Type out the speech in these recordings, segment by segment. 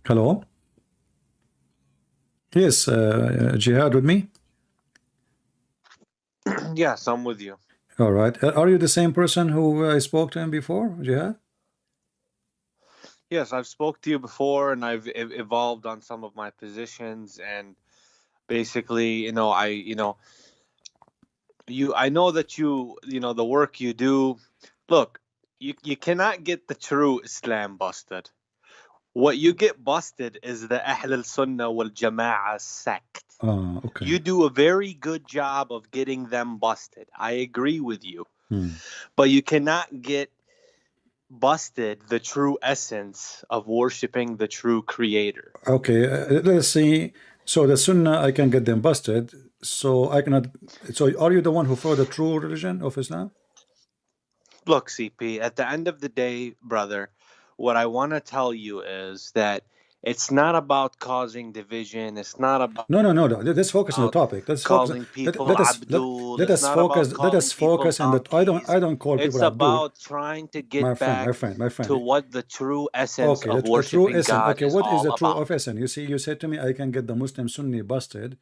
Hello. Yes, Jihad with me. Yes, I'm with you. All right. Are you the same person who I spoke to him before, Jihad? Yes, I've spoke to you before, and I've evolved on some of my positions, and basically, I know that the work you do. Look, you cannot get the true Islam busted. What you get busted is the Ahl al-Sunnah wal Jama'ah sect. Okay. You do a very good job of getting them busted. I agree with you, Hmm. but you cannot get busted the true essence of worshiping the true creator. Okay. Let's see. So the Sunnah, I can get them busted. So I cannot. So are you the one who follow the true religion of Islam? Look, CP, at the end of the day, brother, what I want to tell you is that it's not about causing division. It's not about No, no, no, no. Let's focus on the topic. Let's focus. calling Let, people let us let Abdul. let It's us not about focus. Let calling us people focus on that. I don't. donkeys. I don't call people It's Abdul. about trying to My get friend. My back friend. My to friend. what the true essence Okay. of The true worshiping essence. God Okay. is What is all the true about. of essence? You see, you said to me, I can get the Muslim Sunni busted.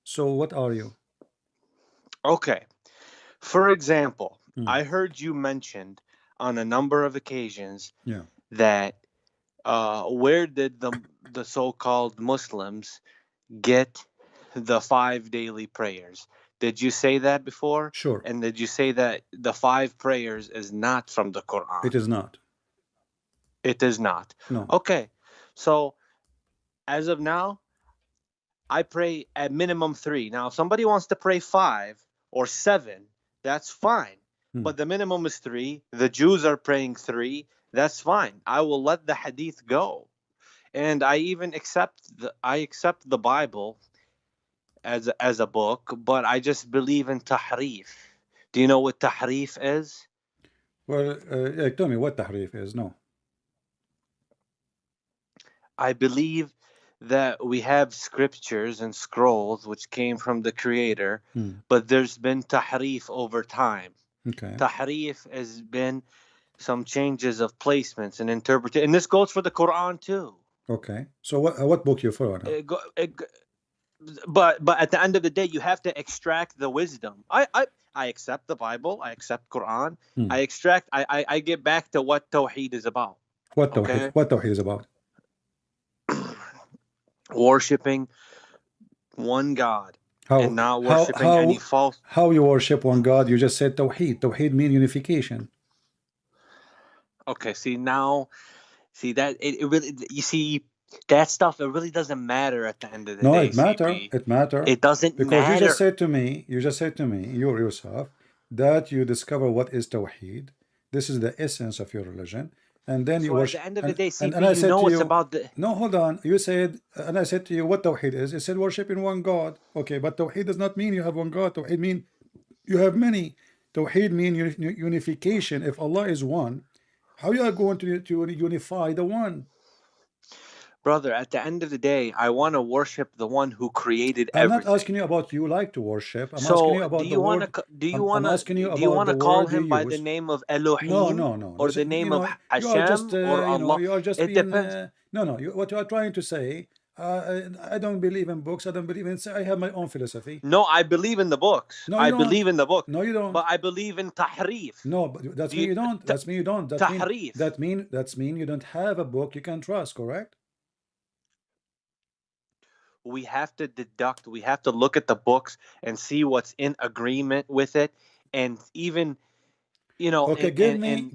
So what are you? Okay. For example, Hmm. I heard you mentioned on a number of occasions Yeah. that where did the so-called Muslims get the five daily prayers? Did you say that before? Sure. And did you say that the five prayers is not from the It Quran? is not. It is not. No. Okay. So as of now, I pray at minimum three. Now, if somebody wants to pray five or seven, that's fine. Hmm. But the minimum is three. The Jews are praying three. That's fine. I will let the hadith go. And I even accept the Bible as a book, but I just believe in tahrif. Do you know what tahrif is? Well, yeah, tell me what tahrif is. No. I believe that we have scriptures and scrolls which came from the creator, Hmm. but there's been tahrif over time. Okay. Tahrif has been some changes of placements and interpretation, and this goes for the Quran too. Okay. So what book you follow now? It go, it, but at the end of the day, you have to extract the wisdom. I accept the Bible. I accept Quran. Hmm. I get back to what Tawheed is about. What tawhid? Okay, What tawhid is about? worshiping one God and How not how worshiping any how false. how you worship one God? You just said tawhid. Tawhid mean unification. Okay, see that it really you see that stuff. It really doesn't matter at the end of the No, day, it matter. CP. It matter It doesn't because you just matter. said to me. You just said to me, you yourself, that you discover what is tawhid. This is the essence of your religion, and then you So at worship. the end of the And day, and, CP, and I you said to know it's you, about the. no, hold on. You said, and I said to you, what tawhid is? It said worshiping one God. Okay, but tawhid does not mean you have one God. Tawhid mean you have many. Tawheed mean unification. If Allah is one, how you are going to unify the one? Brother, at the end of the day, I want to worship the one who created I'm not everything. asking you about you like to worship. I'm asking you So, about the word. I'm asking you do you about want the to call word you him by the use. name of No, Elohim no, no. or Listen, the name of you are just, Hashem or Allah? you are just It being. depends. No, no. What you are trying to say. I don't believe in books. I don't believe in. I have my own philosophy. No, I believe in the books. No, you I don't. believe in the book, No, you don't. but I believe in tahrif. No, but that's Do mean you you don't. That's mean you don't. tahrif? That's mean you don't have a book you can trust. Correct? We have to deduct. We have to look at the books and see what's in agreement with it, and even Okay, and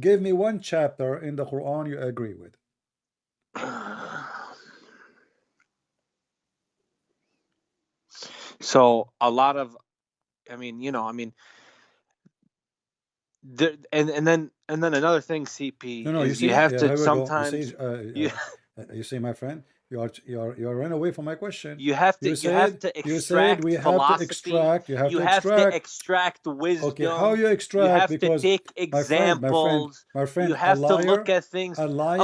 give me one chapter in the Quran you agree with. so a lot of and then another thing, CP, No, no, you is you see, have to here we go. sometimes you You see, my friend, you are running away from my question. you have to You said extract we have to philosophy. extract. You have You to have to extract. extract Okay, how wisdom. you You extract? have to Because take examples. my You friend, have to look at things a liar,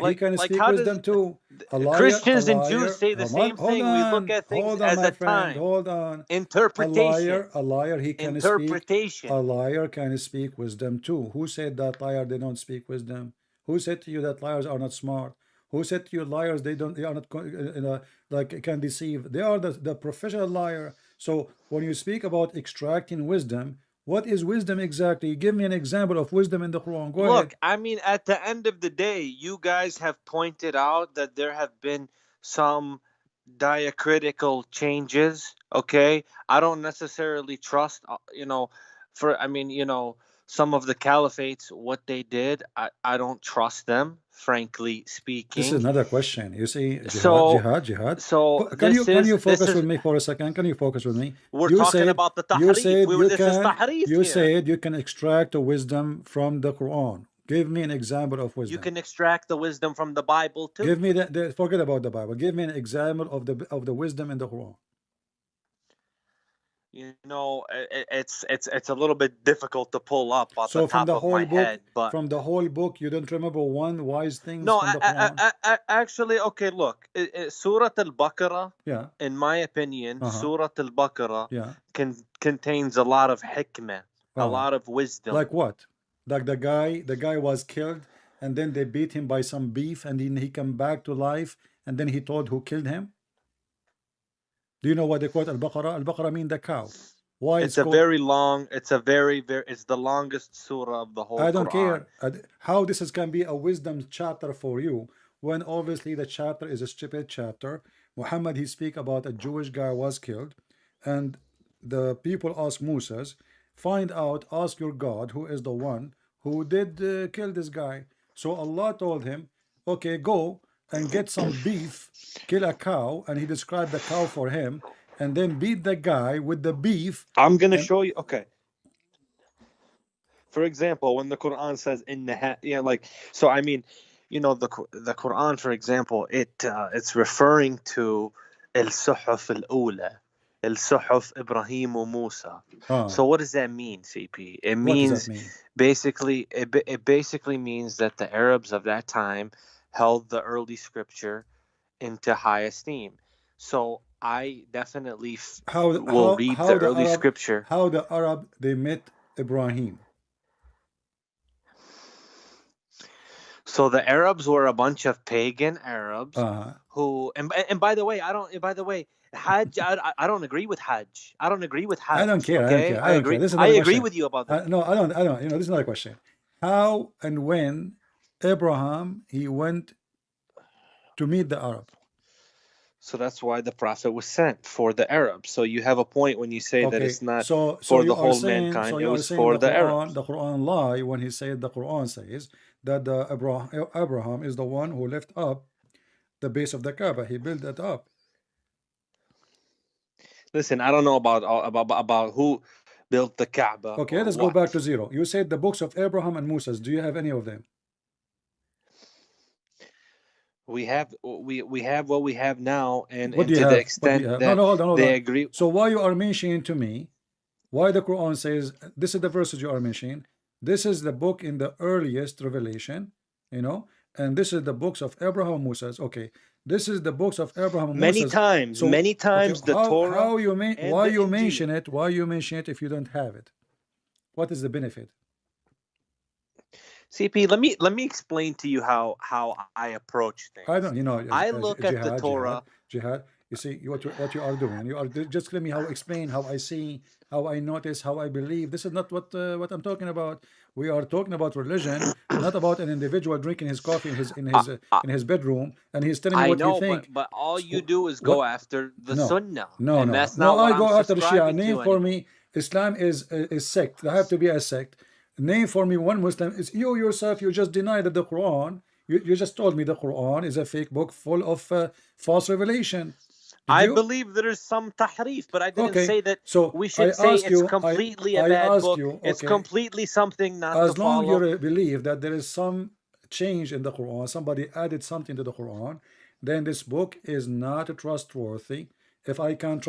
he can like speak how does wisdom too. A Christians and Jews liar. say the same thing. We look at things Hold on, as my a friend, time. hold on. Interpretation. A liar, he can speak. A Interpretation. liar can speak wisdom too. Who said that liar they don't speak wisdom? Who said to you that liars are not smart? Who said to you liars? They are not like can deceive. They are the professional liar. So when you speak about extracting wisdom, what is wisdom exactly? Give me an example of wisdom in the Quran. Go ahead. Look, I mean, at the end of the day, you guys have pointed out that there have been some diacritical changes. Okay, I don't necessarily trust, some of the caliphates, what they did. I don't trust them, frankly This is speaking. another question. You see, jihad, So, jihad. so Can you this focus is with me for a second? Can you focus with me? we're You talking said about the you tahrif. said you This is can tahrif you here. said you can extract a wisdom from the Quran. Give me an example of You wisdom. can extract the wisdom from the Bible too. Give me forget about the Bible. Give me an example of the wisdom in the Quran. It's a little bit difficult to pull up at the So from top the of my whole book, head, but you don't remember one wise things no, from the Quran? actually, okay, look, Surah Al-Baqarah, Yeah. in my opinion, Uh-huh. Surah Al-Baqarah Yeah. contains a lot of hikmah, a lot of wisdom. Like what? Like the guy was killed, and then they beat him by some beef, and then he came back to life, and then he told who killed him. Do you know what they call Al-Baqarah? Al-Baqarah means the cow. Why It's a very long, it's the longest surah of the whole I don't Quran. care how this can be a wisdom chapter for you, when obviously the chapter is a stupid chapter. Muhammad, he speak about a Jewish guy was killed, and the people ask Moses, ask your God who is the one who did kill this guy. So Allah told him, okay, go and get some beef, kill a cow, and he described the cow for him, and then beat the guy with the beef. I'm going to show you, okay. For example, when the Quran says in the so I mean, the Quran, for example, it's referring to al-suhuf al-ula, al-suhuf Ibrahim wa Musa. So what does that mean, CP? It means basically it basically means that the Arabs of that time held the early scripture into high esteem. So I definitely will read the early scripture. How the Arab they met Ibrahim. So the Arabs were a bunch of pagan Arabs who, and by the way, Hajj. I don't agree with Hajj. I don't agree with Hajj. I don't care. Okay? I agree. I agree with you about that. No, I don't. This is another question. How and when Abraham he went to meet the Arab? So that's why the Prophet was sent for the Arabs. So you have a point when you say that it's not for the whole mankind. So it was for the Arabs. The Quran lie when he said the Quran says that Abraham is the one who left up the base of the Kaaba. He built that up. Listen, I don't know about who built the Kaaba. Okay, let's go back to zero. You said the books of Abraham and Moses. Do you have any of them? We have what we have now, and to the extent that hold on. They agree. So why you are mentioning to me, why the Quran says this is the verses you are mentioning, this is the book in the earliest revelation, and this is the books of Abraham and Moses. Okay, this is the books of Abraham and many Moses. times. So, many times the Torah. Why you mention it? Why you mention it if you don't have it? What is the benefit? CP, let me explain to you how I approach things. I don't, I look at the Torah. Jihad. You see what you are doing. You are just let me explain how I see, how I notice, how I believe. This is not what I'm talking about. We are talking about religion, not about an individual drinking his coffee in his bedroom, and he's telling me what you think. But all you do is go after the Sunnah. No, that's not what I go after the Shia. Name for me. Islam is sect. There have to be a sect. Name for me one Muslim. It's you yourself. You just denied that the Quran. You just told me the Quran is a fake book full of false revelation. I believe there is some tahrif, but I didn't say that. So we should say it's completely a bad book. It's completely something not to follow. As long as you believe that there is some change in the Quran, somebody added something to the Quran, then this book is not trustworthy. If I can't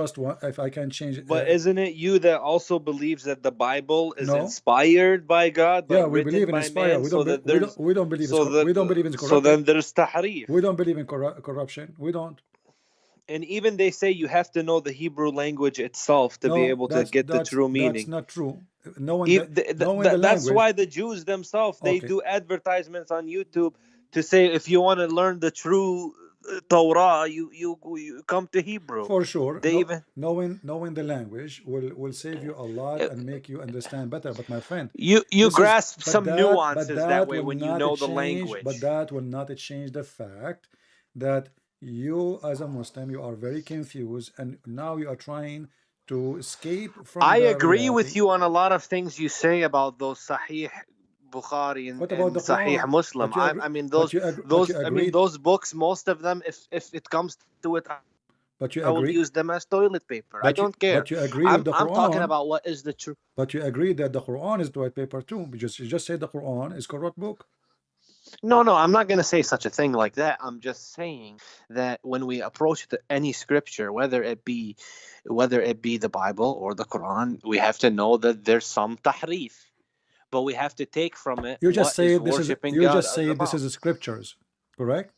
change it. But isn't it you that also believes that the Bible is inspired by God? Yeah, we believe in inspired. We don't believe in corruption. So then there's tahrif. We don't believe in corruption. We don't. And even they say you have to know the Hebrew language itself to be able to get the true meaning. That's not true. That's why the Jews themselves, they do advertisements on YouTube to say if you want to learn the true Torah, you come to Hebrew. For sure. They even knowing the language will save you a lot and make you understand better. But my friend, you grasp some but nuances that way will when you not know the change. language. But that will not change the fact that you, as a Muslim, you are very confused, and now you are trying to escape from. I the agree reality. with you on a lot of things you say about those Sahih Bukhari and, What about the Sahih Quran? Muslim. But you agree, I mean but you I mean agreed. those books, most of them, if it comes to it, But you I will agree. use them as toilet paper. I don't care. But you agree with the I'm talking Quran. about what is the truth. But you agree that the Quran is toilet paper too, because you just said the Quran is corrupt book. No, I'm not going to say such a thing like that. I'm just saying that when we approach any scripture, whether it be the Bible or the Quran, we have to know that there's some tahrif, but we have to take from it. You just say this is. You just say about. this is the scriptures, correct?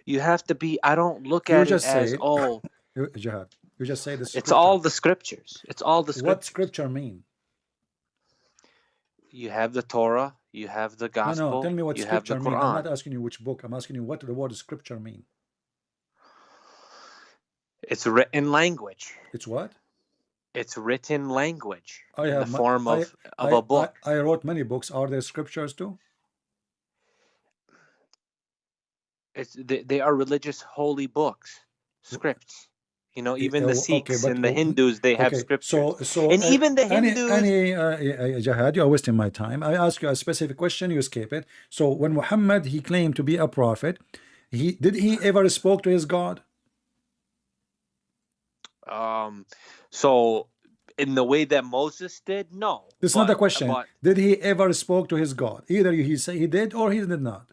You have to be. I don't look You at just it as say, Jihad. You just say this. It's all the scriptures. It's all the scriptures. What scripture mean? You have the Torah. You have the gospel. No, tell me what you scripture have the mean. Quran. I'm not asking you which book. I'm asking you what the word scripture mean. It's written language. It's what? It's written language I in have the form of a book. I wrote many books. Are there scriptures too? They are religious holy books, scripts. You know, even the Sikhs and the Hindus, they have scriptures. So and even the Hindus. Jihad, you are wasting my time. I ask you a specific question, you escape it. So when Muhammad, he claimed to be a prophet, did he ever spoke to his God? So in the way that Moses did, no. That's not the question. Did he ever spoke to his God? Either he say he did or he did not.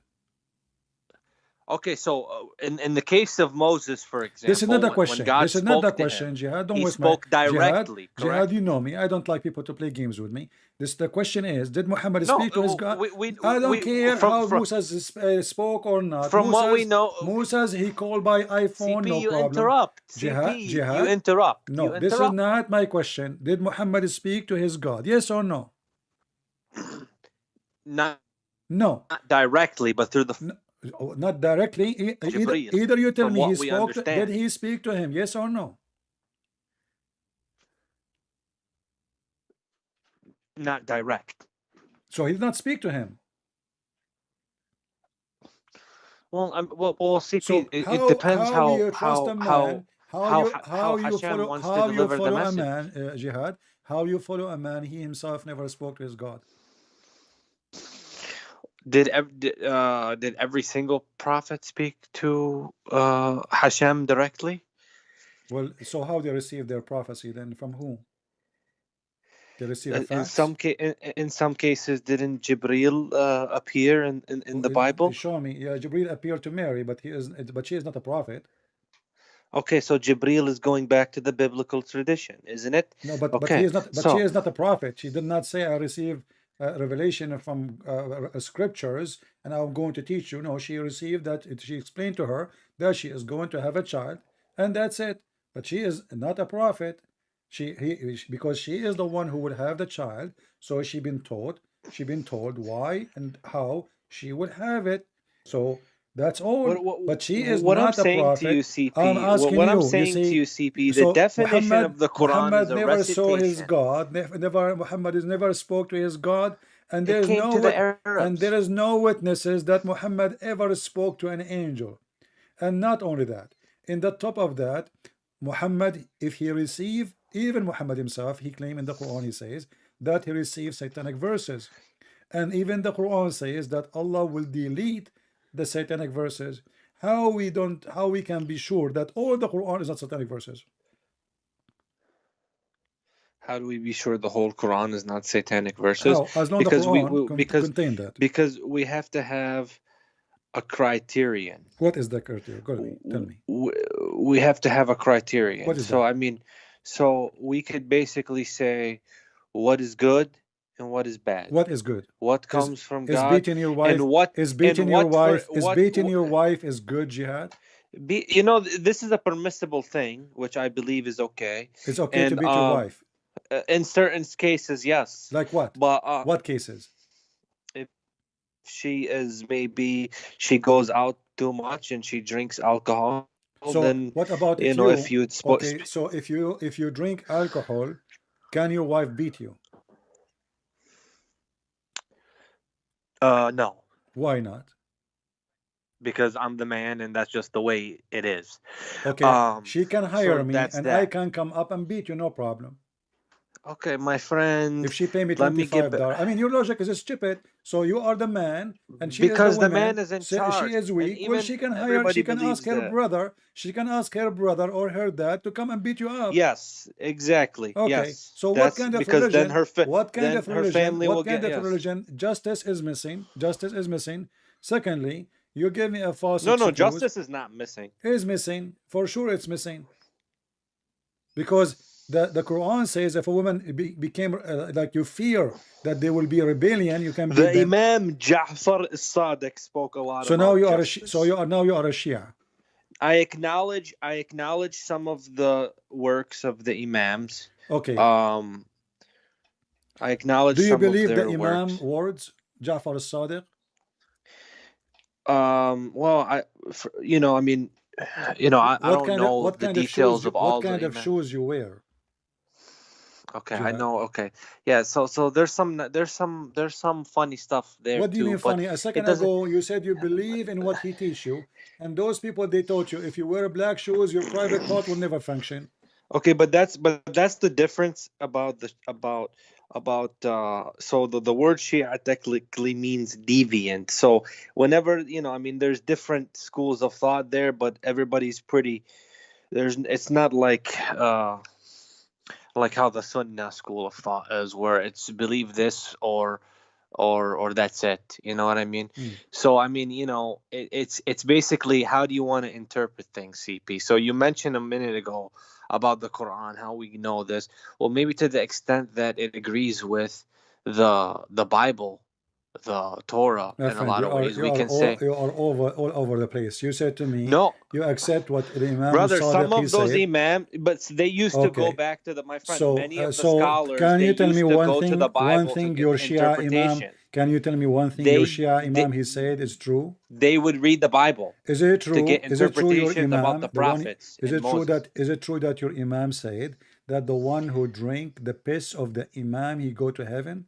Okay, so in the case of Moses, for example, this is not the question. This is not the question, Jihad. Don't waste my time. He spoke directly. Jihad, you know me. I don't like people to play games with me. The question is, did Muhammad speak to his God? I don't care how Moses spoke or not. From what we know, Moses, he called by iPhone, CP, no you problem. Interrupt. Jihad, you interrupt. No, you interrupt. This is not my question. Did Muhammad speak to his God? Yes or no? Not directly, but through the... Not directly. Either you tell me he spoke. Did he speak to him? Yes or no? Not direct. So he did not speak to him. Well, CP. So it depends how you follow a man, Jihad. How you follow a man? He himself never spoke to his God. Did every single prophet speak to Hashem directly? Well, so how they receive their prophecy then? From whom? They receive a fax? In some cases, didn't Jibril appear in the Bible? Show me. Yeah, Jibril appeared to Mary, but she is not a prophet. Okay, so Jibril is going back to the biblical tradition, isn't it? No, but he is not. But she is not a prophet. She did not say, "I received revelation from scriptures and I'm going to teach you." No, she received that. She explained to her that she is going to have a child, and that's it. But she is not a prophet. Because she is the one who would have the child, so she's been told why and how she would have it. So that's all. But she is not a prophet. I'm asking you. I'm saying to you, CP, the definition of the Quran Muhammad is a never recitation. saw his God. Muhammad never spoke to his God, and there is no witnesses that Muhammad ever spoke to an angel. And not only that, in the top of that, Muhammad, if he received, even Muhammad himself, he claimed in the Quran, he says that he received satanic verses, and even the Quran says that Allah will delete the satanic verses. How we can be sure that all the Quran is not satanic verses? How do we be sure the whole Quran is not satanic verses? How? As long as the Quran contain that. Because we have to have a criterion. What is the criterion? Go ahead, tell me. We have to have a criterion. What is that? I mean, so we could basically say what is good and what is bad. What is good? What comes from God? Is beating your wife? And what is beating your wife? Is beating your wife is good, Jihad? This is a permissible thing, which I believe is okay. It's okay to beat your wife. In certain cases, yes. Like what? But what cases? she is, maybe she goes out too much and she drinks alcohol, So then what about if if you, you okay, so if you drink alcohol, can your wife beat you? no, Why not? because I'm the man and that's just the way it is. Okay, she can So hire me that's and I that. can come up and beat you, no problem. Okay, my friend, If she pay me let me get $25, I mean, your logic is stupid. So you are the man and she is the because the woman. man is in So she charge, is and weak. Well, even she can hire, everybody she can ask believes her that. brother, she can ask her brother or her dad to come and beat you up. Yes, exactly. Okay, Yes, so what that's kind of because then religion? What kind then of her religion? family What will kind get, of yes. religion? Justice is missing. Justice is missing. Secondly, you give me a false No, no, excuse. justice is not missing. Is missing. For sure it's missing. Because the Quran says if a woman became like you fear that there will be a rebellion, you can beat The them. Imam Ja'far as-Sadiq spoke a lot So now about you are justice. so you are now you are a Shia. I acknowledge some of the works of the Imams. Okay. I acknowledge Do you some of believe the their Imam works. words, Ja'far as-Sadiq? Well, I mean, I What don't kind of know the details of what all the kind of Imams. shoes you wear? Okay, I Jihad. know. Okay, yeah. So there's some funny stuff there What do you too, mean but funny? A it second doesn't. ago you said you believe in what he teach you, and those people they taught you if you wear black shoes, your private part will never function. Okay, but that's the difference about so the word Shia technically means deviant. So whenever, I mean, there's different schools of thought there, but everybody's pretty. It's not like how the Sunnah school of thought is, where it's believe this or that's it. You know what I mean? So I mean, it's basically how do you want to interpret things, CP? So you mentioned a minute ago about the Quran, how we know this. Well, maybe to the extent that it agrees with the Bible, the Torah, My in a friend, lot of ways, we can say you are all over the place. You said to me, no. you accept what the Imam Brother, some Sadiq he of those said. imam, but they used to go Okay, back to my friend. so Many of the so scholars, can they you tell me used to go to the one Bible to thing get your Shia Imam? interpretation. Can you tell me one thing your Shia They Imam he said is true? they would read the Bible Is it to get true? Is it true your interpretations about the Imam, the one? prophets and Moses. Is it true that your Imam said that the one who drink the piss of the Imam he go to heaven?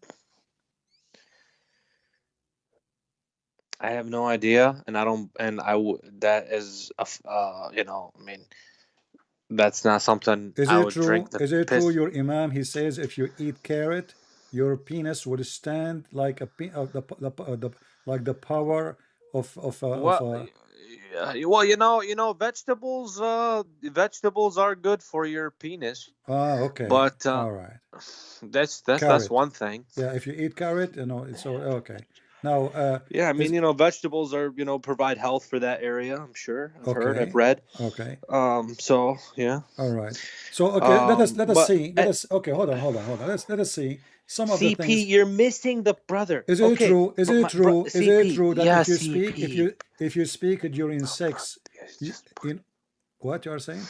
I have no idea, and I don't, and that is I mean, that's not something Is I it would drink true? the Is it true piss. your Imam he says if you eat carrot, your penis would stand like like the power of Well, a well, vegetables are good for your penis, okay, but all right. that's Carrot. one thing. Yeah, if you eat carrot, it's all okay. Now, Yeah, I mean, is vegetables are, provide health for that area. I'm sure. I've heard. I've okay, read. okay, So yeah. all right. So okay, let us But see. Okay, hold on. Let us see some of the CP, things. you're missing the brother. Is it Okay, true? Is but it true? Is it CP, true that yeah, if you speak, CP. if you speak during sex, in what you are saying?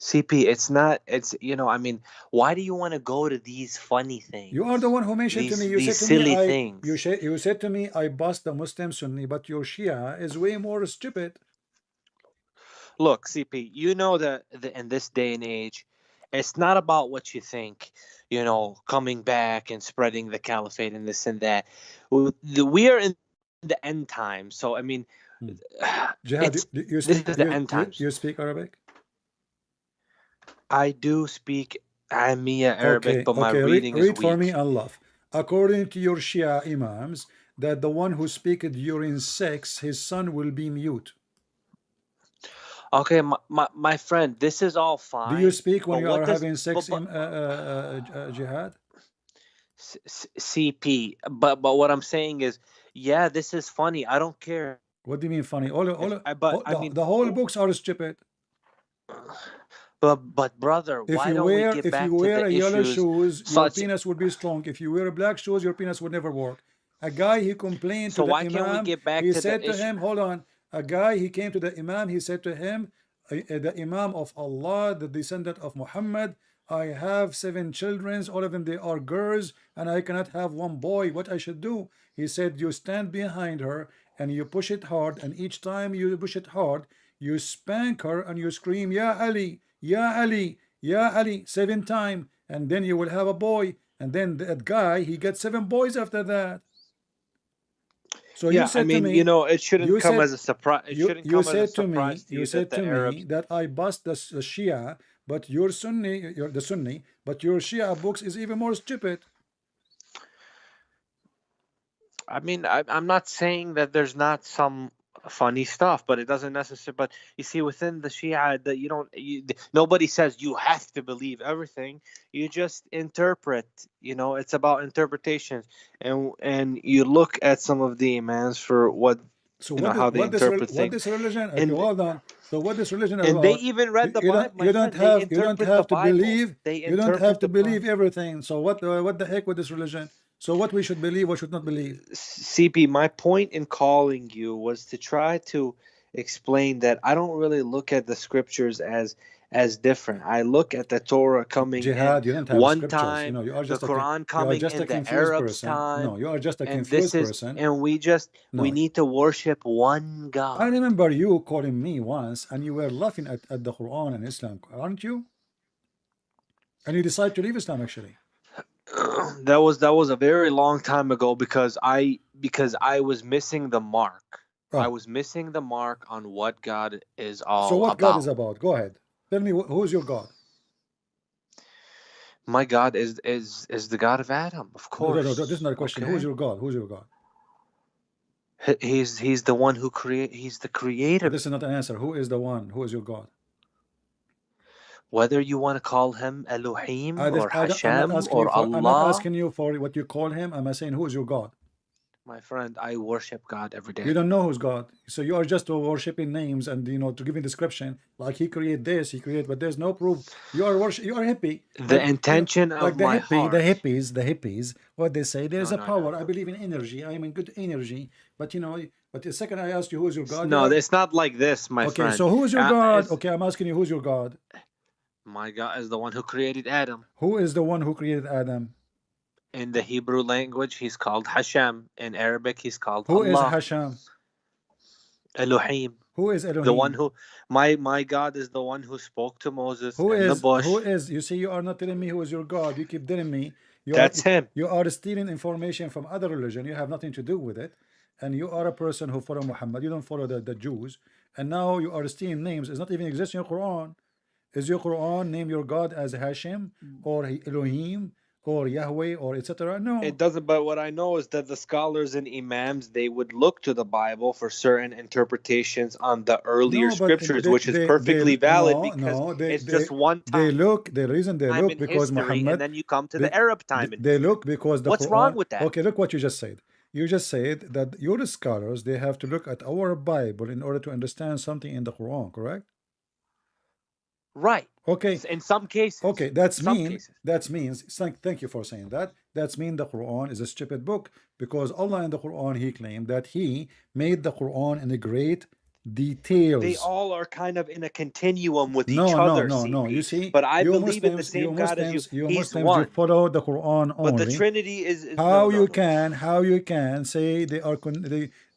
CP, it's not. I mean, why do you want to go to these funny You are the things? one who mentioned to me. You These said to me, silly things. you said to me, I bust the Muslim Sunni, but your Shia is way more stupid. Look, CP, you know that in this day and age, it's not about what you think, coming back and spreading the caliphate and this and that. We are in the end times. So, I mean, Jihad, this is the end times. you speak Arabic? I do speak Amiya Arabic, but my Okay. reading is Read for me weak. Allah. According to your Shia Imams, that the one who speaks during sex, his son will be mute. Okay, my friend, this is all fine. Do you speak when but you what are does having sex but, in Jihad? CP? But what I'm saying is, yeah, this is funny. I don't care. What do you mean funny? But I mean, The whole books are stupid. but brother, why don't we get If you back to wear the a yellow issues shoes, your such? penis would be strong. If you wear black shoes, your penis would never work. A guy he complained to So the why can't we Imam. get back He to the said to issue? him, hold on. A guy he came to the Imam. He said to him, the Imam of Allah, the descendant of Muhammad, I have 7 children, all of them they are girls, and I cannot have one boy. What I should do? He said, you stand behind her and you push it hard, and each time you push it hard, you spank her and you scream, Ya Ali, Ya Ali, Ya Ali, 7 times, and then you will have a boy. And then that guy, he gets 7 boys after that. So you Yeah, I said to mean, me, it shouldn't you come said as a surprise. It shouldn't you come as a said to me, surprise to you that the Arabs. that I bust the Shia, but your Sunni, you're the Sunni, but your Shia books is even more stupid. I mean, I'm not saying that there's not some funny stuff, but it doesn't necessarily. But you see, within the Shia, that nobody says you have to believe everything. You just interpret. It's about interpretations, and you look at some of the imams for what So how they interpret what things, this religion? Okay, and hold on. So what this religion and they about? even read the Bible, my friend. They You don't interpret the have to Bible. believe. They You don't have interpret to the Bible. believe everything. So what the heck with this religion? So what we should believe, what should not believe? CP, my point in calling you was to try to explain that I don't really look at the scriptures as different. I look at the Torah coming Jihad, you in don't have one scriptures. You time, know, you are the just Quran coming in the confused Arabs' person. time. No, you are just a And confused person. and we No. need to worship one God. I remember you calling me once, and you were laughing at the Quran and Islam, aren't you? And you decided to leave Islam, actually. That was a very long time ago because I was missing the mark. Oh. I was missing the mark on what God is all about. So what God is about? Go ahead. Tell me, who's your God? My God is the God of Adam, of course. No, this is not a question. Okay. Who's your God? Who's your God? He's the one who he's the creator. This is not an answer. Who is the one? Who is your God? Whether you want to call him Elohim or Hashem I'm or Allah. I'm not asking you for what you call him. I'm saying, who is your God? My friend, I worship God every day. You don't know who's God. So you are just worshiping names and, to give a description. Like he created this, he created, but there's no proof. You are hippie. The intention of my heart. The hippies, what they say, there's a power. I believe in energy. I am in good energy. But but the second I asked you who's your God. No, it's not like this, my friend. Okay, so who's your God? Okay, I'm asking you, who's your God? My God is the one who created Adam. Who is the one who created Adam? In the Hebrew language, he's called Hashem. In Arabic, he's called Allah. Who is Hashem? Elohim. Who is Elohim? The one who my God is the one who spoke to Moses in the bush. Who is? You see, you are not telling me who is your God. You keep telling me. That's him. You are stealing information from other religion. You have nothing to do with it. And you are a person who follow Muhammad. You don't follow the Jews. And now you are stealing names. It's not even exist in your Quran. Is your Quran name your God as Hashem or Elohim or Yahweh or etc.? No, it doesn't. But what I know is that the scholars and imams, they would look to the Bible for certain interpretations on the earlier scriptures, which is perfectly valid because it's just one time. The reason they look because Muhammad, and then you come to the Arab time. They look because the what's Quran, wrong with that? Okay, look what you just said. You just said that your scholars, they have to look at our Bible in order to understand something in the Quran, correct? Right. Okay. In some cases. Okay, that means thank you for saying that. That means the Quran is a stupid book because Allah in the Quran, he claimed that he made the Quran in a great details. They all are kind of in a continuum with each other. No. You see, but I believe in the same God as you. He's one. You follow the Quran only. But the Trinity is how you can say they are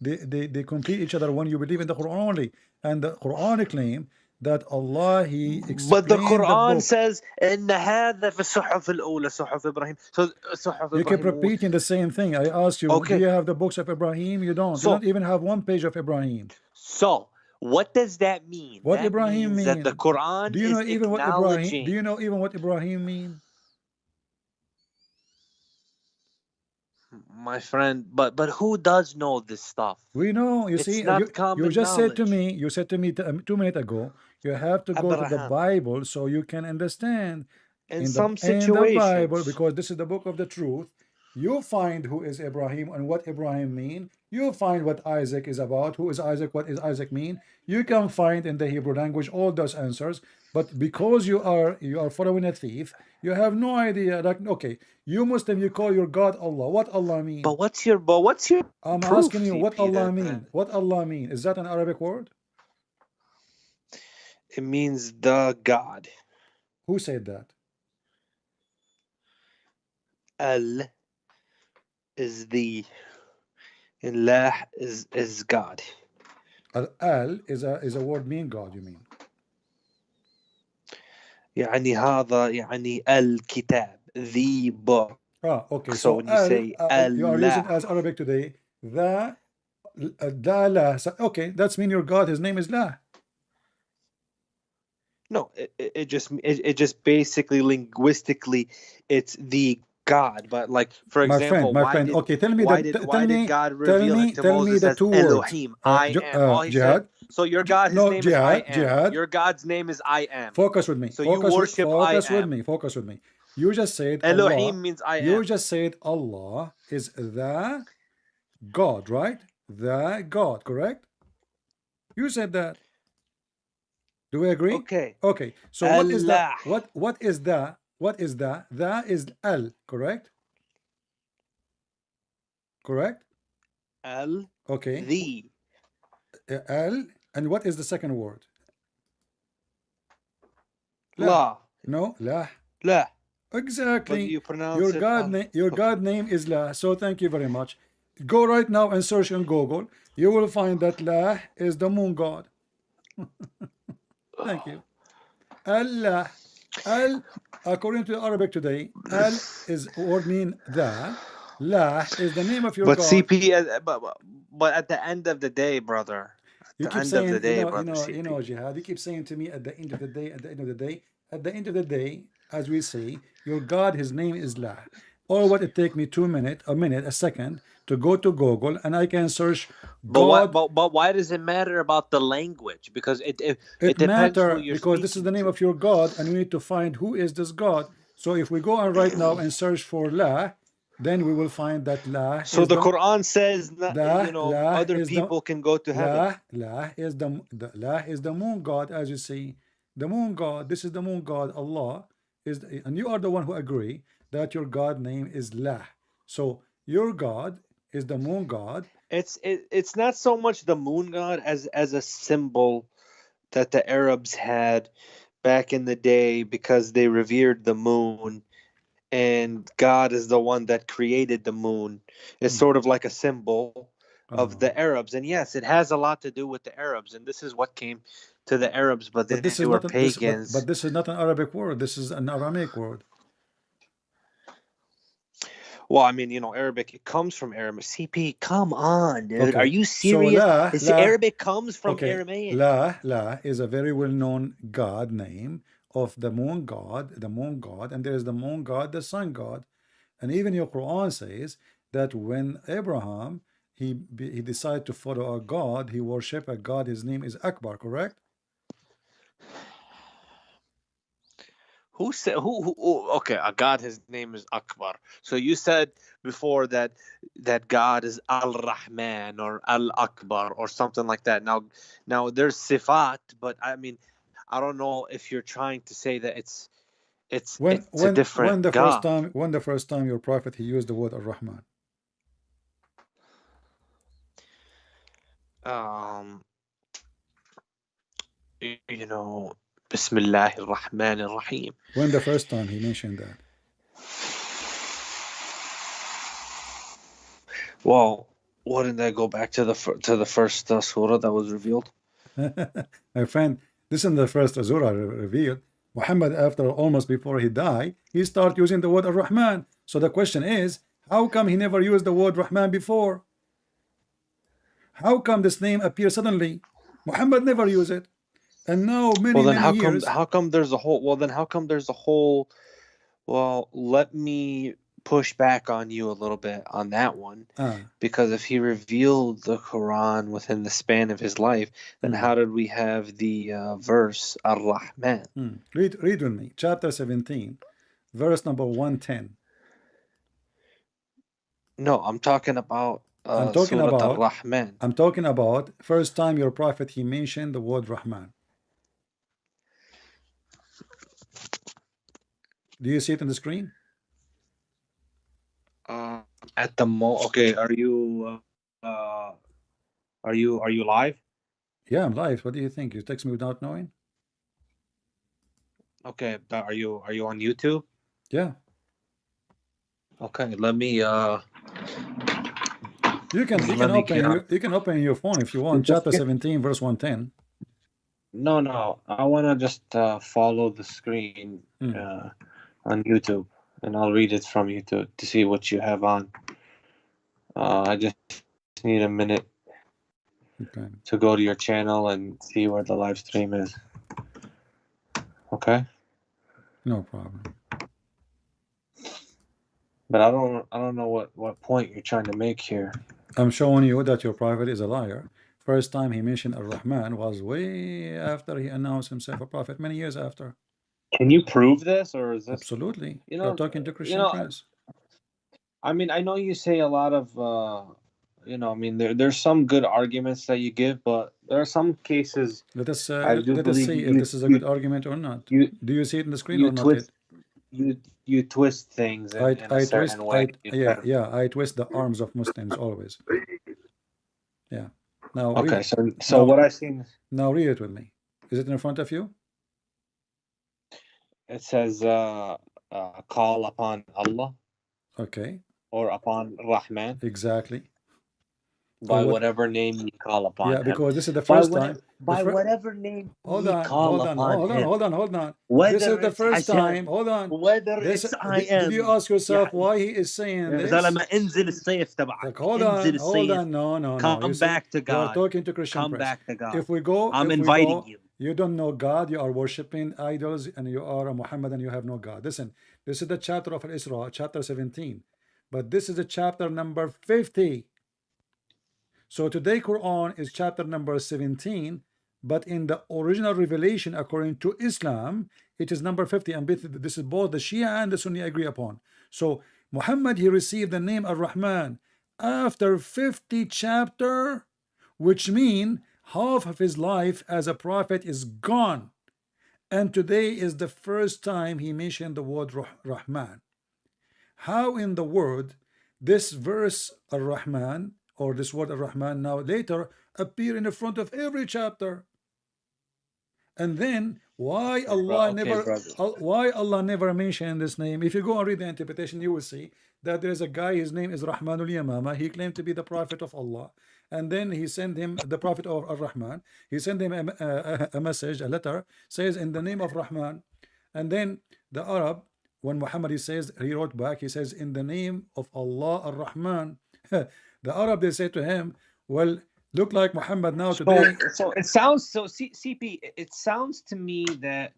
they complete each other when you believe in the Quran only, and the Quran claim that Allah he explained. But the Quran says إن هذا في الصحف الأولى صحف إبراهيم. So صحف you keep repeating the same thing. I asked you, do you have the books of Ibrahim? You don't. You don't even have one page of Ibrahim. So what does that mean? What Ibrahim means? That the Quran do you know is even acknowledging. what Ibrahim? Do you know even what Ibrahim means? My friend, but who does know this stuff? We know. You see, you just said to me. You said to me 2 minutes ago. You have to go to the Bible so you can understand. In some situations, in the Bible, because this is the book of the truth. You find who is Ibrahim and what Ibrahim mean. You find what Isaac is about. Who is Isaac? What is Isaac mean? You can find in the Hebrew language all those answers. But because you are following a thief, you have no idea. Like, okay, you Muslim, you call your God Allah. What Allah mean? But what's your? I'm asking you what Allah mean. What Allah mean? Is that an Arabic word? It means the God. Who said that? Al is the, and La is God. Al is a word mean God, you mean? يعني هذا يعني الكتاب, the book. Okay. So when you say You are using Allah, as Arabic today. The La. Okay, that's mean your God. His name is La. no, it just basically linguistically, it's the God. But like, for example, My friend. Okay, tell me why that. did God reveal it to Tell me Moses the as two words. Elohim? I am. All he said. Jihad. So your God, his No, name is I am. Jihad. Your God's name is I am. Focus with me. So you worship I am. Focus with me. You just said Elohim Allah. means I You am. just said Allah is the God, right? The God, correct? You said that. Do we agree? Okay. Okay. So Allah. what is that? What is the? What is the? The is Al, correct? Correct? Al. Okay. The. Al. And what is the second word? La. No, La. La. Exactly. But you pronounce Your God name is La. So thank you very much. Go right now and search on Google. You will find that La is the moon god. Thank you. Allah. Al, according to Arabic today, Al is word mean the. La is the name of your But God. CP, but at the end of the day, brother. You At the keep end of saying, the day, brother CP. Jihad. You keep saying to me at the end of the day, at the end of the day, as we say, your God, his name is La. Or what it take me 2 minutes, a minute, a second to go to Google and I can search God. But why does it matter about the language? Because it depends matter who you're because this is the name to. of your God and we need to find who is this God. So if we go on right now and search for La, then we will find that La So is the Quran says that, La other is people can go to heaven. La is La is the moon god, as you see. The moon god, this is the moon god, Allah is and you are the one who agree that your God name is La. So your God is the moon god. It's not so much the moon god as a symbol that the Arabs had back in the day, because they revered the moon, and God is the one that created the moon. It's sort of like a symbol of the Arabs. And yes, it has a lot to do with the Arabs, and this is what came to the Arabs, but they were pagans. But this is not an Arabic word. This is an Aramaic word. Well, I mean, Arabic, it comes from Aramaic. CP, come on, dude. Okay. Are you serious? Arabic comes from Aramaic. La is a very well-known God name of the moon god, and there is the moon god, the sun god. And even your Quran says that when Abraham he decided to follow a God, he worshiped a God, his name is Akbar, correct? Who said okay, a God, his name is Akbar. So you said before that God is Al-Rahman or Al-Akbar or something like that. Now there's sifat, but I mean, I don't know if you're trying to say that it's a different God. When the first time your prophet he used the word Ar-Rahman? Bismillah ar-Rahman ar-Rahim. When the first time he mentioned that? Well, wouldn't that go back to the first surah that was revealed? My friend, this is the first surah revealed. Muhammad, after almost before he died, he started using the word Ar-Rahman. So the question is, how come he never used the word Rahman before? How come this name appears suddenly? Muhammad never used it. And now many years. How come there's a whole? Well, then how come there's a whole? Well, let me push back on you a little bit on that one, because if he revealed the Quran within the span of his life, then how did we have the verse Ar-Rahman? Read with me, chapter 17, verse number 110. No, I'm talking about Surah Ar-Rahman. I'm talking about first time your prophet he mentioned the word Rahman. Do you see it on the screen? At the okay, are you live? Yeah, I'm live. What do you think? You text me without knowing? Okay, but are you on YouTube? Yeah. Okay, let me You can let me get on. you can open your phone if you want. Chapter 17, verse 110. No, I want to just follow the screen on YouTube, and I'll read it from YouTube to see what you have on. I just need a minute to go to your channel and see where the live stream is. Okay. No problem. But I don't know what point you're trying to make here. I'm showing you that your prophet is a liar. First time he mentioned Ar-Rahman was way after he announced himself a prophet, many years after. Can you prove this, or is this absolutely? You know, You're talking to Christian Prince. I mean, I know you say a lot of I mean, there's some good arguments that you give, but there are some cases. Let us see if this is a good argument or not. Do you see it in the screen or not yet? You twist things in a certain way. I twist the arms of Muslims always. Yeah. Now okay, so what I seen. Now read it with me. Is it in front of you? It says call upon Allah. Okay. Or upon Rahman. Exactly. By whatever name you call upon him. Because this is the first time. By whatever name hold on. This is the first time. Hold on. Whether it's I am. Did you ask yourself why he is saying this? Hold on. No. Come back to God. You're talking to Christian Come back to God. If we go, I'm inviting you. You don't know God. You are worshiping idols, and you are a Muhammad, and you have no God. Listen, this is the chapter of Al-Isra, chapter 17. But this is the chapter number 50. So today Quran is chapter number 17, but in the original revelation according to Islam, it is number 50, and this is both the Shia and the Sunni agree upon. So Muhammad, he received the name Ar-Rahman after 50 chapter, which means half of his life as a prophet is gone. And today is the first time he mentioned the word Rahman. How in the world this verse Ar-Rahman or this word Ar-Rahman now later appear in the front of every chapter? And then why Allah never mentioned this name? If you go and read the interpretation, you will see that there is a guy, his name is Rahmanul Yamama. He claimed to be the prophet of Allah, and then he sent him the prophet of Ar-Rahman. He sent him a message, a letter, says in the name of Rahman. And then the Arab, when Muhammad he wrote back, he says in the name of Allah Ar-Rahman. The Arab, they say to him, well, look like Muhammad now today. So it sounds CP. It sounds to me that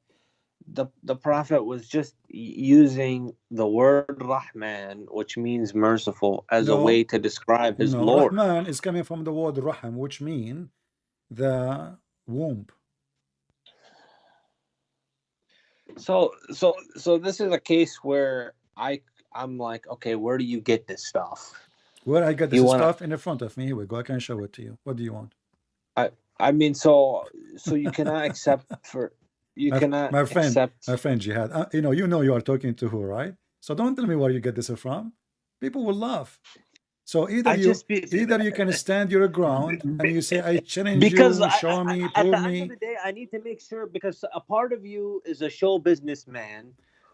the prophet was just using the word Rahman, which means merciful, as a way to describe his Lord. Rahman is coming from the word Raham, which means the womb. So this is a case where I'm like, okay, where do you get this stuff? Where I got this stuff in the front of me. Here we go. I can show it to you. What do you want? I mean, so you cannot accept my friend Jihad. You know you are talking to who, right? So don't tell me where you get this from. People will laugh. So either you can stand your ground and you say, I challenge you, show me, prove me. At the end of the day, I need to make sure, because a part of you is a show businessman.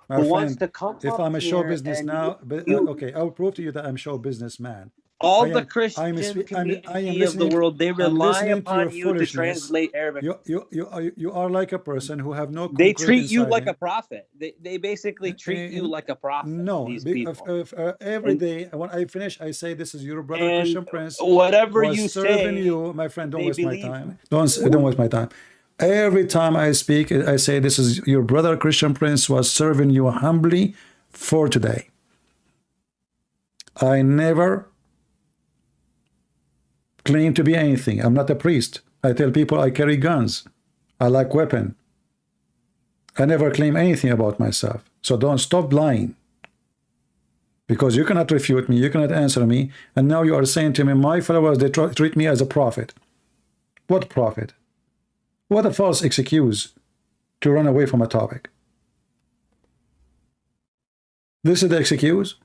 My friend, if I'm a show business now, okay, I'll prove to you that I'm show businessman. All the Christian community of the world, they rely upon you to translate Arabic. You are like a person who have no. They treat you like a prophet. They basically treat you like a prophet. No, every day when I finish, I say, "This is your brother Christian Prince." Whatever you say, you, my friend, don't waste my time. Don't waste my time. Every time I speak, I say, this is your brother Christian Prince was serving you humbly for today. I never claim to be anything. I'm not a priest. I tell people I carry guns. I like weapon. I never claim anything about myself. So don't stop lying. Because you cannot refute me. You cannot answer me. And now you are saying to me, my followers, they treat me as a prophet. What prophet? What a false excuse to run away from a topic. This is the excuse.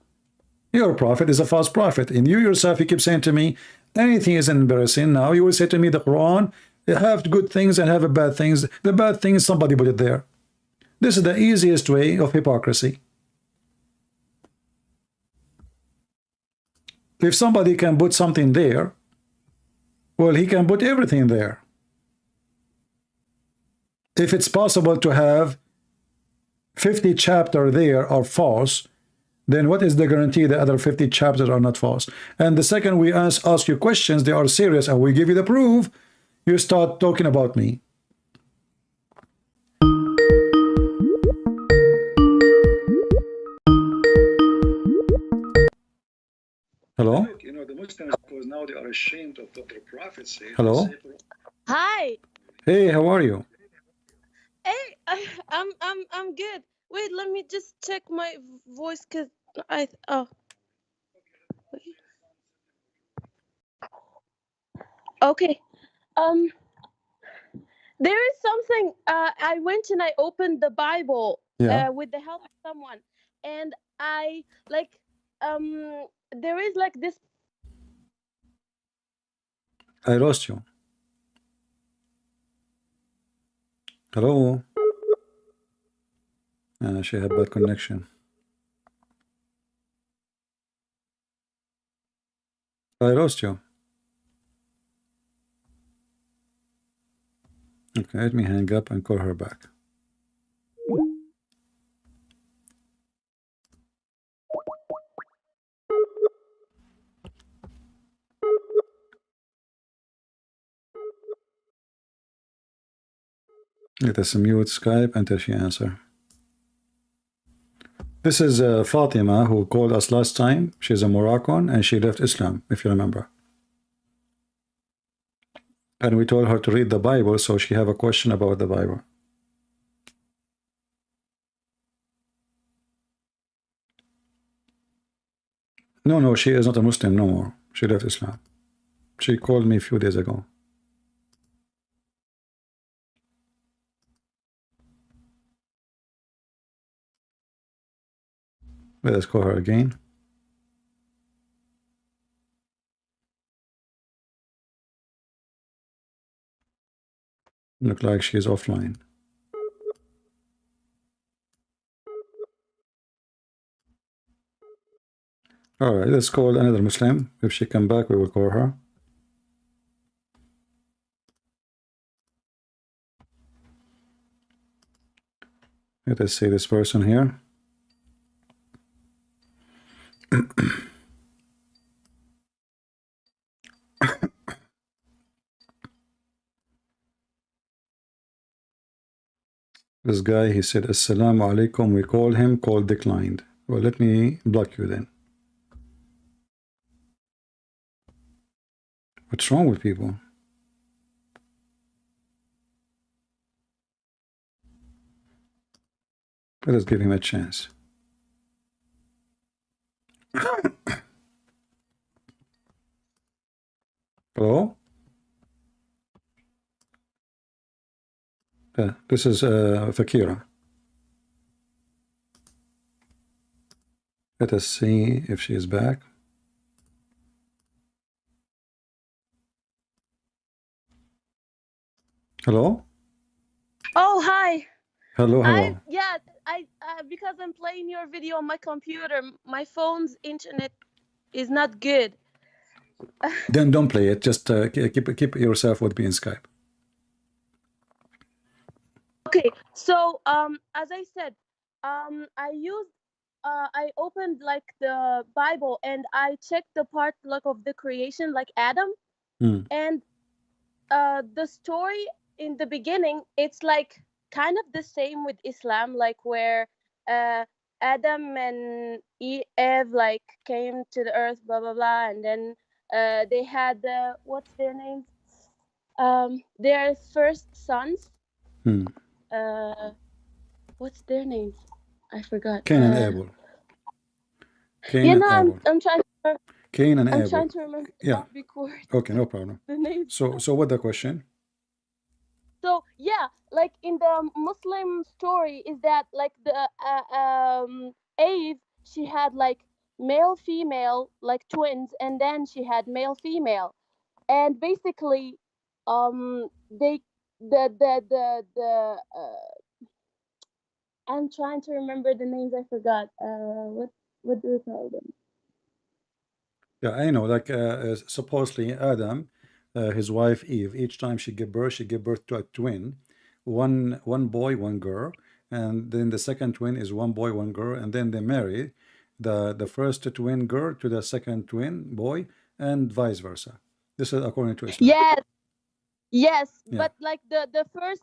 Your prophet is a false prophet. And you yourself, you keep saying to me, anything is embarrassing. Now you will say to me, the Quran, they have good things and have bad things. The bad things, somebody put it there. This is the easiest way of hypocrisy. If somebody can put something there, well, he can put everything there. If it's possible to have 50 chapters there are false, then what is the guarantee the other 50 chapters are not false? And the second we ask you questions, they are serious, and we give you the proof, you start talking about me. Hello? You know, the Muslims, because now they are ashamed of what their prophet said. Hello? Hi. Hey, how are you? Hey, I'm good. Wait, let me just check my voice because wait. Okay. There is something. I went and I opened the Bible. Yeah. With the help of someone, and I like there is like this. I lost you. Hello? She had bad connection. I lost you. Okay, let me hang up and call her back. Let us mute Skype until she answers. This is Fatima, who called us last time. She's a Moroccan and she left Islam, if you remember. And we told her to read the Bible, so she have a question about the Bible. No, she is not a Muslim no more. She left Islam. She called me a few days ago. Let us call her again. Look like she's offline. All right, let's call another Muslim. If she come back, we will call her. Let us see this person here. This guy, he said, Assalamu alaikum. We call him, call declined. Well, let me block you then. What's wrong with people? Let us give him a chance. Hello? This is Fakira. Let us see if she is back. Hello? Oh, hi. Hello. Yeah, I because I'm playing your video on my computer, my phone's internet is not good. Then don't play it. Just keep yourself with me in Skype. Okay, so as I said, I opened like the Bible and I checked the part like of the creation, like Adam, and the story in the beginning, it's like kind of the same with Islam, like where Adam and Eve like came to the earth, blah blah blah, and then they had what's their names? Their first sons. What's their names? I forgot. Cain and Abel. I'm trying to. Cain and Abel. I'm trying to remember. Yeah. Okay, no problem. The name. So what the question? So yeah, like in the Muslim story, is that like the Eve, she had like male female like twins, and then she had male female, and basically, they the I'm trying to remember the names. I forgot. What do we call them? Yeah, I know. Like supposedly Adam, his wife Eve, each time she gave birth to a twin, one boy, one girl, and then the second twin is one boy, one girl, and then they marry the first twin girl to the second twin boy, and vice versa. This is according to Islam. Yes, yes, Yeah, but like the first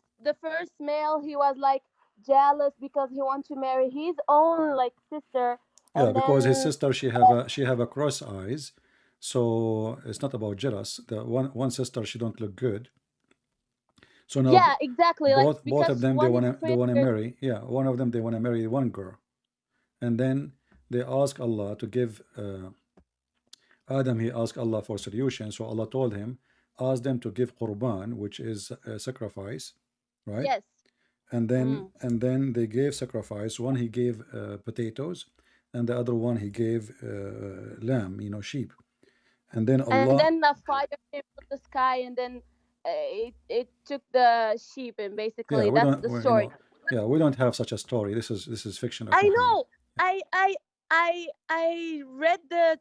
male, he was like jealous because he want to marry his own like sister, yeah, and because his then sister she have a cross eyes, so it's not about jealous. The one sister she don't look good, so now yeah, exactly, like both of because them one is they wanna prettier. marry. Yeah, one of them they wanna marry one girl, and then they ask Allah to give Adam. He asked Allah for solution, so Allah told him, ask them to give qurban, which is a sacrifice, right? Yes. Mm. And then they gave sacrifice. One he gave potatoes, and the other one he gave lamb, sheep. And then And Allah, then the fire came from the sky, and then it took the sheep, and yeah, basically that's the story. yeah, we don't have such a story. This is fiction of I Muhammad. know. I read the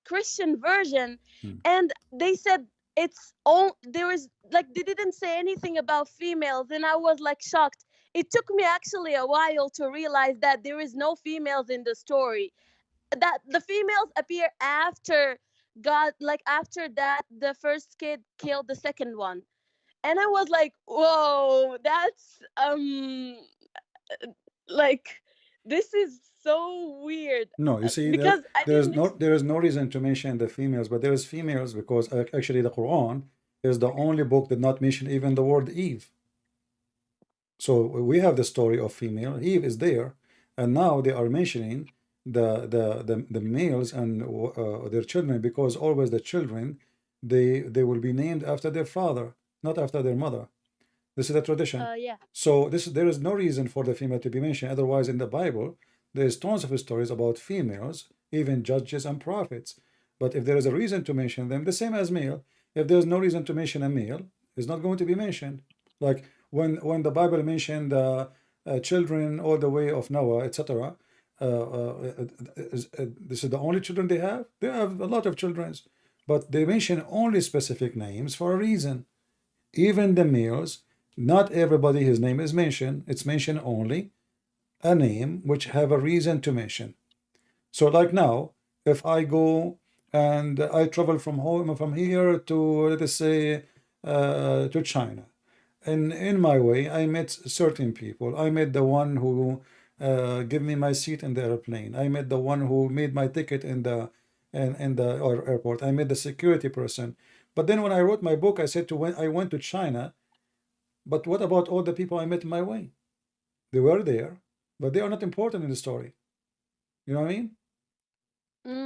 Christian version, Hmm. and they said it's all there is, like they didn't say anything about females, and I was like shocked. It took me actually a while to realize that there is no females in the story. That the females appear after God, like after that the first kid killed the second one. And I was like, whoa, that's like this is so weird. No, you see, Because I didn't there is no reason to mention the females, but there is females because actually the Quran is the only book that not mention even the word Eve. So we have the story of female. Eve is there, and now they are mentioning the males and their children, because always the children they will be named after their father, not after their mother. This is a tradition. yeah. So there is no reason for the female to be mentioned. Otherwise, in the Bible, there's tons of stories about females, even judges and prophets. But if there is a reason to mention them, the same as male. If there's no reason to mention a male, it's not going to be mentioned. Like when the Bible mentioned children all the way of Noah, etc. This is the only children they have. They have a lot of children, but they mention only specific names for a reason. Even the males, not everybody his name is mentioned. It's mentioned only a name which have a reason to mention. So like now, if I go and I travel from home from here to, let us say, to China, and in my way I met certain people. I met the one who gave me my seat in the airplane. I met the one who made my ticket in the airport. I met the security person. But then when I wrote my book, I said when I went to China, but what about all the people I met in my way? They were there, but they are not important in the story. You know what I mean?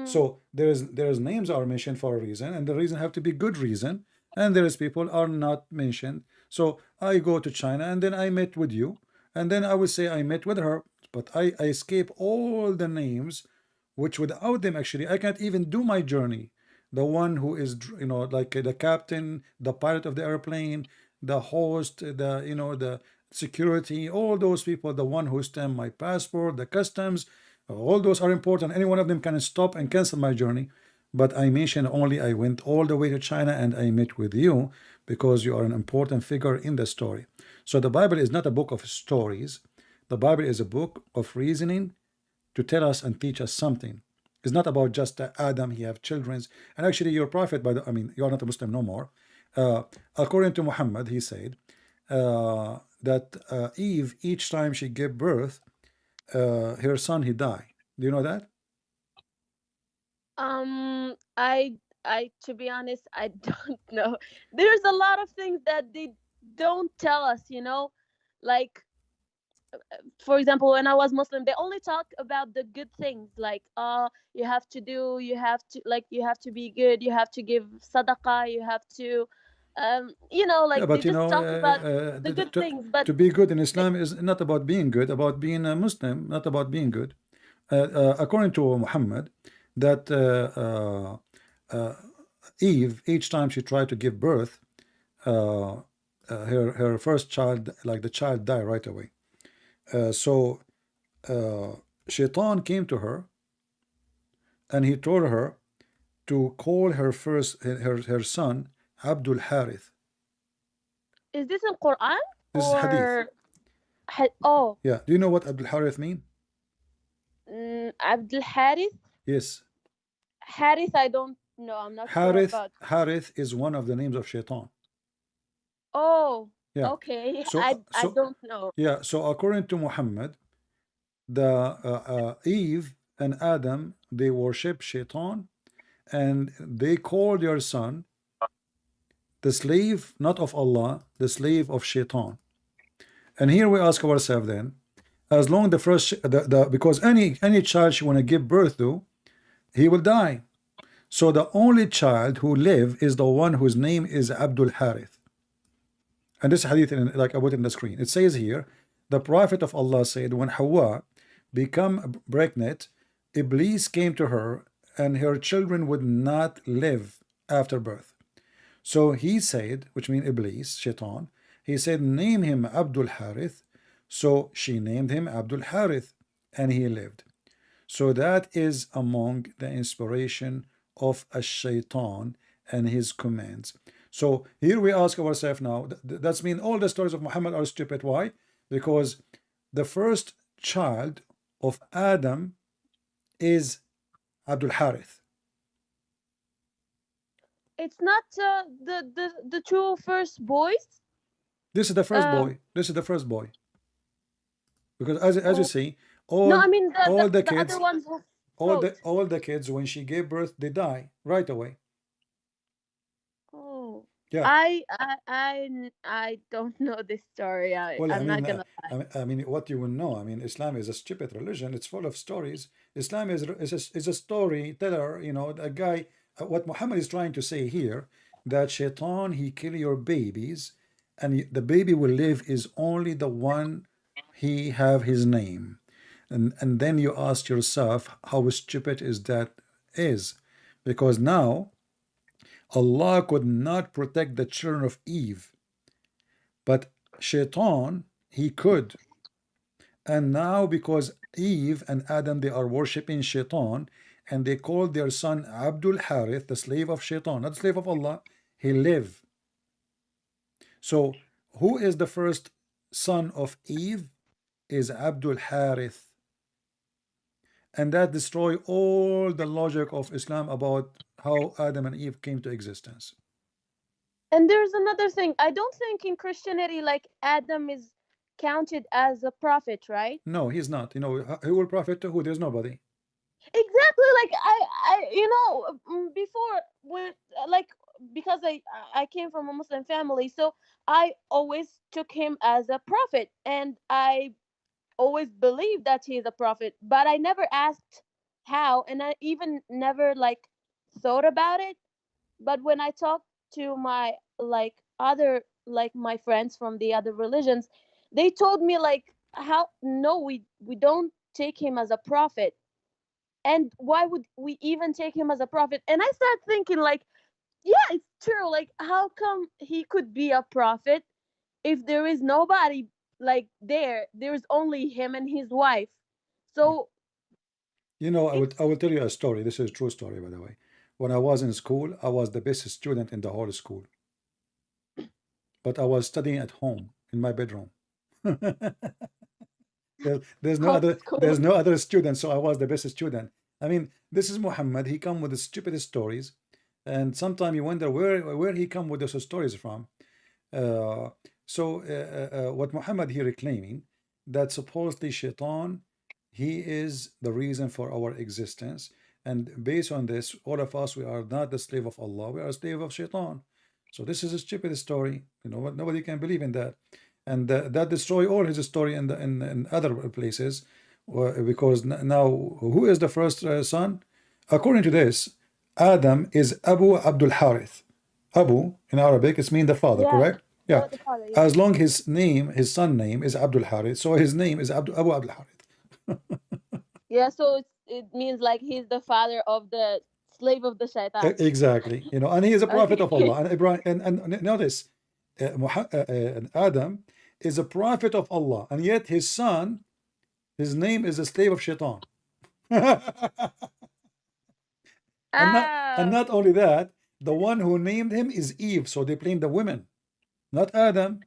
So there is names are mentioned for a reason, and the reason have to be good reason, and there is people are not mentioned. So I go to China, and then I met with you, and then I will say I met with her, but I escape all the names, which without them actually I can't even do my journey. The one who is like the captain, the pilot of the airplane, the host, the security, all those people, the one who stamp my passport, the customs, all those are important. Any one of them can stop and cancel my journey. But I mentioned only I went all the way to China and I met with you because you are an important figure in the story. So the Bible is not a book of stories. The Bible is a book of reasoning to tell us and teach us something. It's not about just Adam, he have children. And actually your prophet, you are not a Muslim no more. According to Muhammad, he said that Eve, each time she gave birth, her son he died. Do you know that? I to be honest, I don't know. There's a lot of things that they don't tell us, like for example, when I was Muslim, they only talk about the good things, like you have to be good, you have to give sadaqah, you have to Yeah, like they but just talk about the good things, but to be good in Islam is not about being good, about being a Muslim, not about being good. According to Muhammad, that Eve, each time she tried to give birth, her first child, like the child died right away. So Shaitan came to her and he told her to call her son Abdul Harith. Is this in Quran This is hadith. or oh, Yeah. Do you know what Abdul Harith mean? Abdul Harith? Yes. Harith, I don't know. I'm not sure Harith. about. Harith is one of the names of Shaitan. Oh, Yeah. okay. So I don't know. yeah. So according to Muhammad, the Eve and Adam, they worship Shaitan, and they call their son the slave not of Allah, the slave of Shaitan. And here we ask ourselves then, as long the first because any child she want to give birth to, he will die. So the only child who live is the one whose name is Abdul Harith. And this hadith, like I put in the screen, it says here, the Prophet of Allah said, when Hawa become pregnant, Iblis came to her and her children would not live after birth. So he said, which means Iblis, Shaitan, he said, name him Abdul Harith. So she named him Abdul Harith, and he lived. So that is among the inspiration of a Shaitan and his commands. So here we ask ourselves now, that's mean all the stories of Muhammad are stupid. Why? Because the first child of Adam is Abdul Harith. It's not the two first boys. This is the first boy. This is the first boy. Because as you see, all No, I mean the the kids, other ones who all the kids when she gave birth, they die right away. Oh, Yeah. I don't know this story. Well, I'm not gonna lie. I mean, what you will know. I mean, Islam is a stupid religion. It's full of stories. Islam is a storyteller. You know, a guy. What Muhammad is trying to say here, that Shaitan, he kill your babies, and the baby will live is only the one he have his name. And then you ask yourself, how stupid is that is? Because now Allah could not protect the children of Eve, but Shaitan, he could. And now because Eve and Adam, they are worshipping Shaitan, and they called their son Abdul Harith, the slave of Shaitan, not the slave of Allah, he lived. So who is the first son of Eve? Is Abdul Harith. And that destroy all the logic of Islam about how Adam and Eve came to existence. And there's another thing. I don't think in Christianity, like Adam is counted as a prophet, right? No, he's not. You know, who will prophet to who? There's nobody. Exactly. Like before when like because I came from a Muslim family, so I always took him as a prophet, and I always believed that he is a prophet, but I never asked how, and I even never like thought about it. But when I talked to my my friends from the other religions, they told me like how no, we don't take him as a prophet. And why would we even take him as a prophet? And I started thinking like, yeah, it's true. Like, how come he could be a prophet if there is nobody like there's only him and his wife? So you know, I will tell you a story. This is a true story, by the way. When I was in school, I was the best student in the whole school, but I was studying at home in my bedroom. There's no other student, so I was the best student. I mean, this is Muhammad. He come with the stupidest stories, and sometimes you wonder where he come with those stories from. What Muhammad here claiming that supposedly Shaitan, he is the reason for our existence, and based on this, all of us, we are not the slave of Allah, we are a slave of Shaitan. So this is a stupid story. You know what? Nobody can believe in that, and that destroy all his story in other places, because now who is the first son? According to this, Adam is Abu Abdul Harith. Abu in Arabic it means the father, correct? Yeah. Father, yeah. As long his son name is Abdul Harith, so his name is Abu Abdul Harith. Yeah, so it means like he's the father of the slave of the Shaitan. Exactly. You know, and he is a prophet of Allah. And Ibrahim, and notice, Adam is a prophet of Allah, and yet his son, his name is a slave of Shaitan. And not Oh, only that, the one who named him is Eve, so they blame the women, not Adam.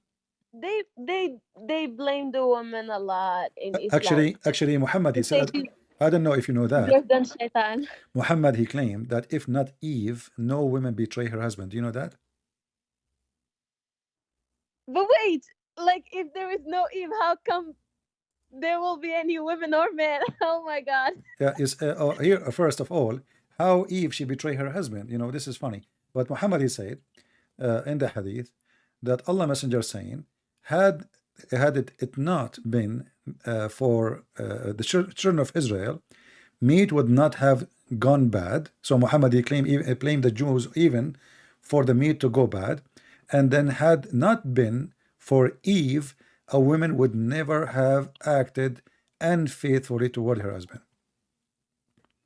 they blame the woman a lot in Islam. Actually, Muhammad, he They say said, she's I don't know if you know that. worse than shaitan. Muhammad, he claimed that if not Eve, no woman betray her husband. Do you know that? But wait, like if there is no Eve, how come there will be any women or men? Oh my god. Yeah, is here first of all, how Eve she betray her husband. You know, this is funny. But Muhammad, he said in the hadith that Allah Messenger saying, had it not been for the children of Israel, meat would not have gone bad. So Muhammad, he blamed the Jews even for the meat to go bad, and then had not been for Eve, a woman would never have acted unfaithfully toward her husband.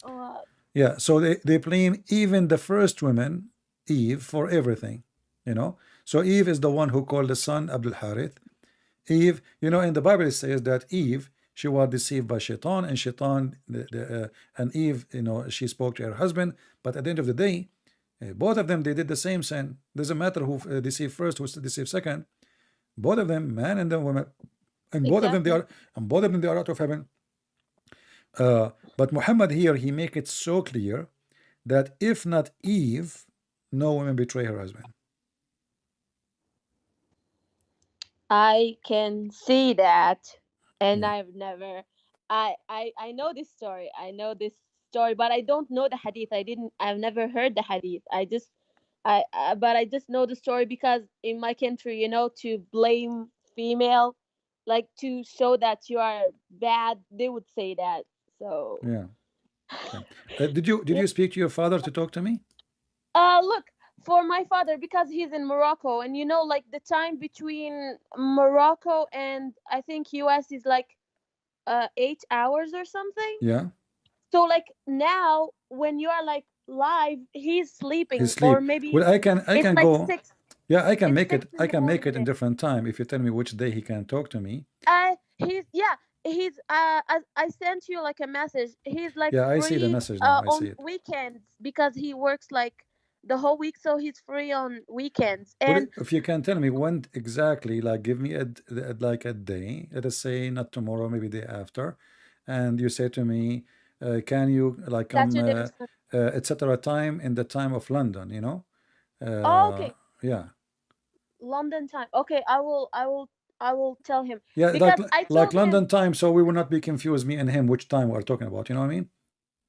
Oh, Yeah, so they blame even the first woman, Eve, for everything, you know. So Eve is the one who called the son Abdul Harith. Eve, you know, in the Bible it says that Eve, she was deceived by Shaitan, and Shaitan, and Eve, you know, she spoke to her husband. But at the end of the day, both of them, they did the same sin. Doesn't matter who deceived first, who deceived second. Both of them, man and the woman, and both of them they exactly. are, and both of them they are out of heaven. But Muhammad here, he make it so clear that if not Eve, no woman betray her husband. I can see that, and Yeah. I've never. I know this story. I know this story, but I don't know the hadith. I've never heard the hadith. But I just know the story because in my country, to blame female, like to show that you are bad, they would say that. So, Yeah. Yeah. Did you speak to your father to talk to me? look, for my father, because he's in Morocco, and like the time between Morocco and I think US is like 8 hours or something. Yeah. So like now when you are like live, he's His sleeping, or sleep. maybe Well, I can it's like go. six. Yeah, I can It's make six it. in I the can make morning it in there. different time if you tell me which day he can talk to me. He's yeah. He's I sent you like a message. He's like Yeah, I see the free message now. I see on it. weekends because he works like the whole week, so he's free on weekends. Well, And if you can tell me when exactly, like give me like a day. Let us say not tomorrow, maybe day after, and you say to me, can you like come Saturday or Sunday. etc. time in the time of London? Oh, Uh, okay, yeah, London time. Okay, I will tell him yeah, because I like told him. London time, so we will not be confused, me and him, which time we're talking about. You know what I mean?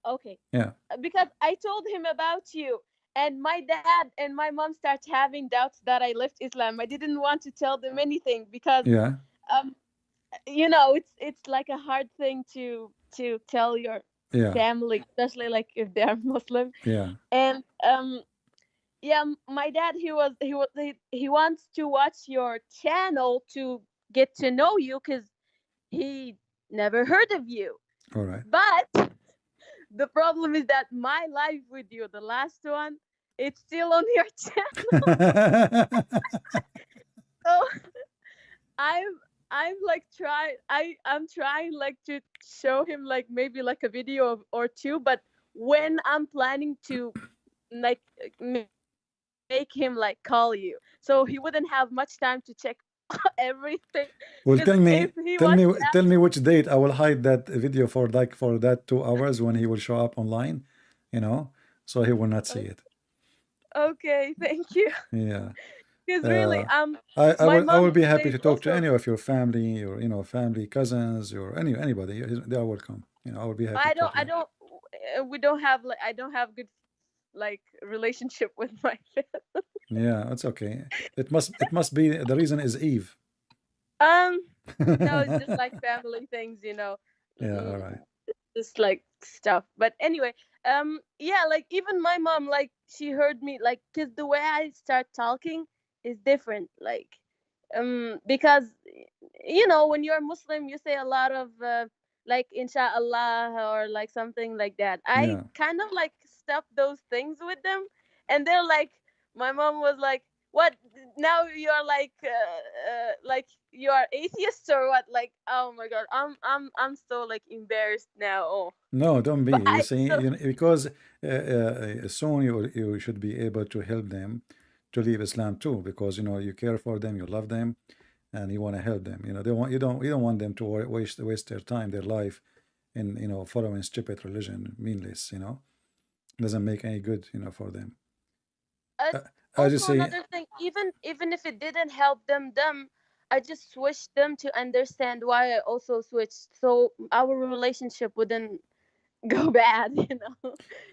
Okay, Yeah, because I told him about you, and my dad and my mom start having doubts that I left Islam. I didn't want to tell them anything because yeah, um it's like a hard thing to tell your yeah, family, especially like if they are Muslim. yeah. And yeah, my dad, he wants to watch your channel to get to know you because he never heard of you. All right. But the problem is that my live with you, the last one, it's still on your channel. So I'm I'm like I'm trying like to show him like maybe like a video or two, but when I'm planning to like make him like call you, so he wouldn't have much time to check everything. Well, Because tell if me, he tell me, watches that, tell me which date I will hide that video for, like for that 2 hours when he will show up online, you know, so he will not see it. okay, thank you. Yeah. Because really, Uh, I my will mom be happy says to talk to also, any of your family or family cousins or anybody. They are welcome. I will be happy to talk to I them. don't we don't have like I don't have good like relationship with my family. Yeah, it's okay. It must be the reason is Eve. Um, no, it's just like family things. Yeah. All Mm, right. just like stuff. But anyway, yeah, like even my mom, like she heard me, like, cause the way I start talking is different, like, because when you're Muslim, you say a lot of like inshallah or like something like that. I Yeah. kind of like stuff those things with them, and they're like, my mom was like. What now? You're like you are atheist or what? Like, oh my god, I'm so like embarrassed now. Oh, No, don't be. but You I see, so because soon you should be able to help them to leave Islam too, because you care for them, you love them, and you want to help them. They want you don't want them to waste their time, their life, in following stupid religion, meaningless. Doesn't make any good, for them. and Uh, I just also say, another thing, even if it didn't help them, I just switched them to understand why I also switched, so our relationship wouldn't go bad.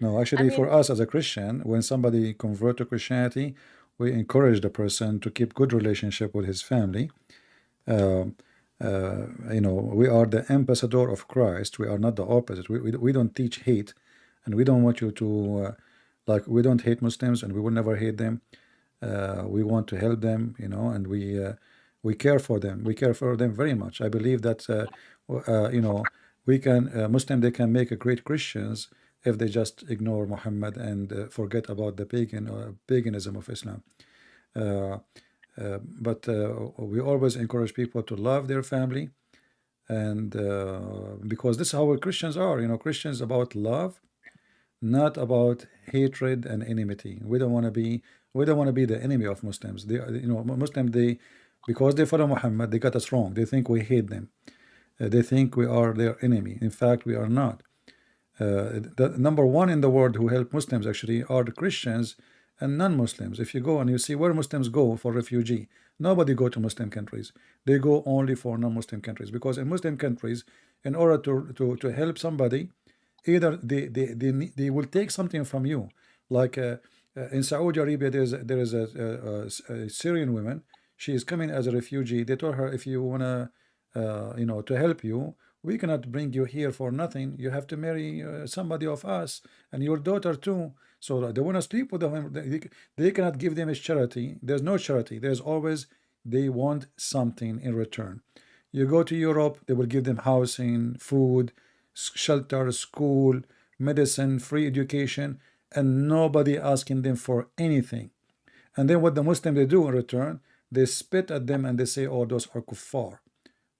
no, I actually, for mean, us as a Christian, when somebody convert to Christianity, we encourage the person to keep good relationship with his family. Um, we are the ambassador of Christ. We are not the opposite. We don't teach hate, and we don't want you to we don't hate Muslims, and we will never hate them. We want to help them, and we care for them. We care for them very much. I believe that we can Muslim, they can make a great Christians if they just ignore Muhammad and forget about the paganism of Islam. Uh, but we always encourage people to love their family, and because this is how Christians are. Christians about love, not about hatred and enmity. We don't want to be the enemy of Muslims. Muslim, because they follow Muhammad, they got us wrong. They think we hate them. They think we are their enemy. In fact, we are not. The number one in the world who help Muslims actually are the Christians and non-Muslims. If you go and you see where Muslims go for refugee, nobody go to Muslim countries. They go only for non-Muslim countries, because in Muslim countries, in order to help somebody, either they will take something from you, like in Saudi Arabia, there is a Syrian woman. She is coming as a refugee. They told her, if you wanna to help you, we cannot bring you here for nothing. You have to marry somebody of us, and your daughter too. So they want to sleep with them. They cannot give them as charity. There's no charity. There's always, they want something in return. You go to Europe, they will give them housing, food, shelter, school, medicine, free education, and nobody asking them for anything. And then what the Muslim they do in return, they spit at them and they say, oh, those are kuffar.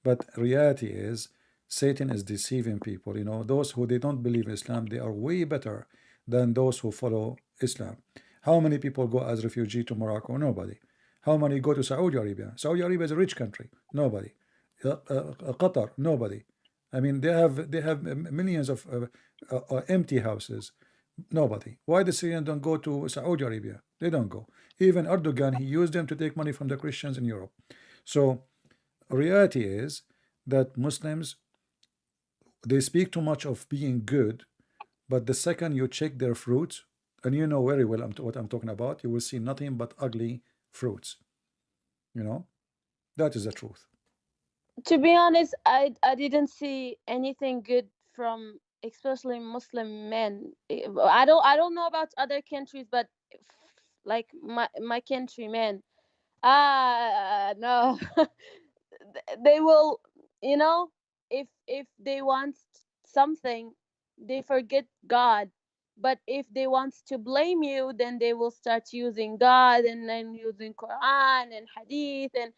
But reality is, Satan is deceiving people. Those who they don't believe in Islam, they are way better than those who follow Islam. How many people go as refugee to Morocco? Nobody. How many go to Saudi Arabia? Saudi Arabia is a rich country. Nobody. Qatar? Nobody. I mean, they have millions of empty houses. Nobody. Why the Syrians don't go to Saudi Arabia? They don't go. Even Erdogan, he used them to take money from the Christians in Europe. So reality is that Muslims, they speak too much of being good, but the second you check their fruits, and you know very well what I'm talking about, you will see nothing but ugly fruits. That is the truth. to be honest, I didn't see anything good from especially Muslim men. I don't know about other countries, but like my countrymen, no. They will, you know, if they want something, they forget God. But if they want to blame you, then they will start using God and then using Quran and Hadith, and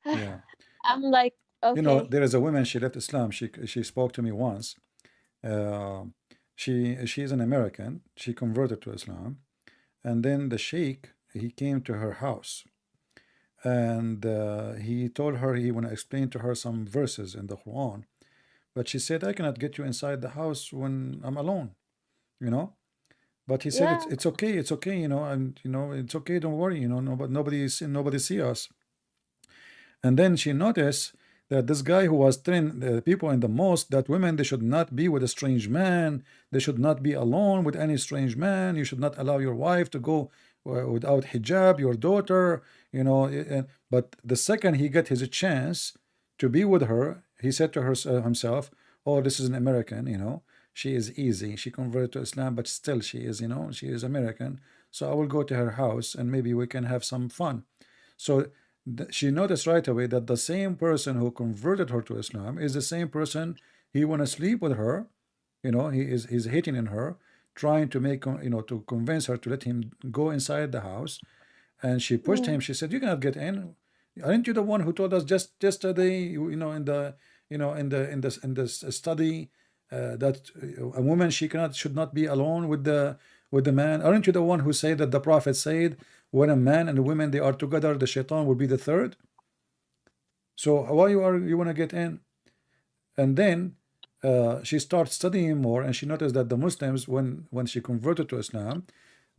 Yeah. I'm like, okay, There is a woman, she left Islam. She spoke to me once. Uh, she's an American. She converted to Islam, and then the sheikh, he came to her house, and he told her he want to explain to her some verses in the Quran, but she said, I cannot get you inside the house when I'm alone, you know. But he said, yeah, it's okay, it's okay, and it's okay, don't worry, nobody see us. And then she noticed that this guy who was telling the people in the mosque that women, they should not be with a strange man, they should not be alone with any strange man, you should not allow your wife to go without hijab, your daughter, but the second he get his chance to be with her, he said to himself, oh, this is an American, she is easy, she converted to Islam, but still she is, she is American, so I will go to her house and maybe we can have some fun. So she noticed right away that the same person who converted her to Islam is the same person he want to sleep with her. He's hating in her, trying to make to convince her to let him go inside the house. and she pushed him. She said, "You cannot get in. Aren't you the one who told us just yesterday, you know, in the, you know, in this study, that a woman should not be alone with the man? Aren't you the one who said that the prophet said when a man and a woman they are together, the shaitan will be the third? So why you want to get in?" And then she starts studying more, and she noticed that the Muslims, when she converted to Islam,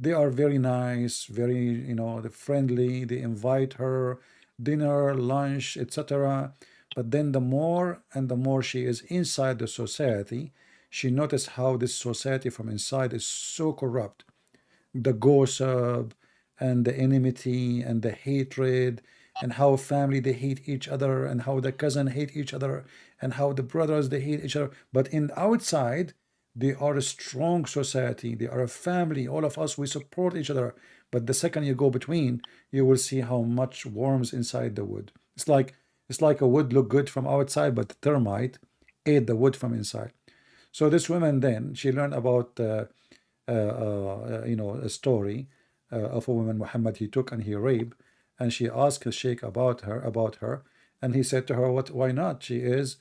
they are very nice, very, you know, friendly. They invite her dinner, lunch, etc. But then the more and the more she is inside the society, she noticed how this society from inside is so corrupt. The gossip and the enmity and the hatred, and how family they hate each other, and how the cousin hate each other, and how the brothers they hate each other. But in outside, they are a strong society. They are a family. All of us, we support each other. But the second you go between, you will see how much worms inside the wood. It's like a wood look good from outside, but the termite ate the wood from inside. So this woman then she learned about you know, a story of a woman Muhammad he took and he raped, and she asked the sheikh about her, and he said to her, "What? Why not? She is,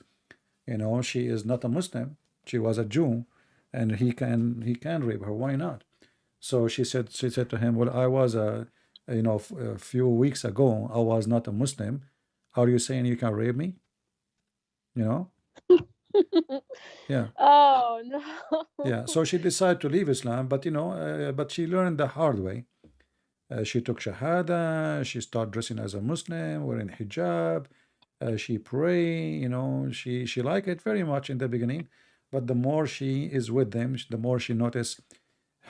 you know, she is not a Muslim. She was a Jew, and he can rape her. Why not?" So she said to him, "Well, I was you know, a few weeks ago, I was not a Muslim. Are you saying you can rape me? You know?" Yeah. Oh no. Yeah. So she decided to leave Islam, but you know, but she learned the hard way. She took Shahada. She started dressing as a Muslim, wearing hijab. She pray. You know, she liked it very much in the beginning, but the more she is with them, the more she noticed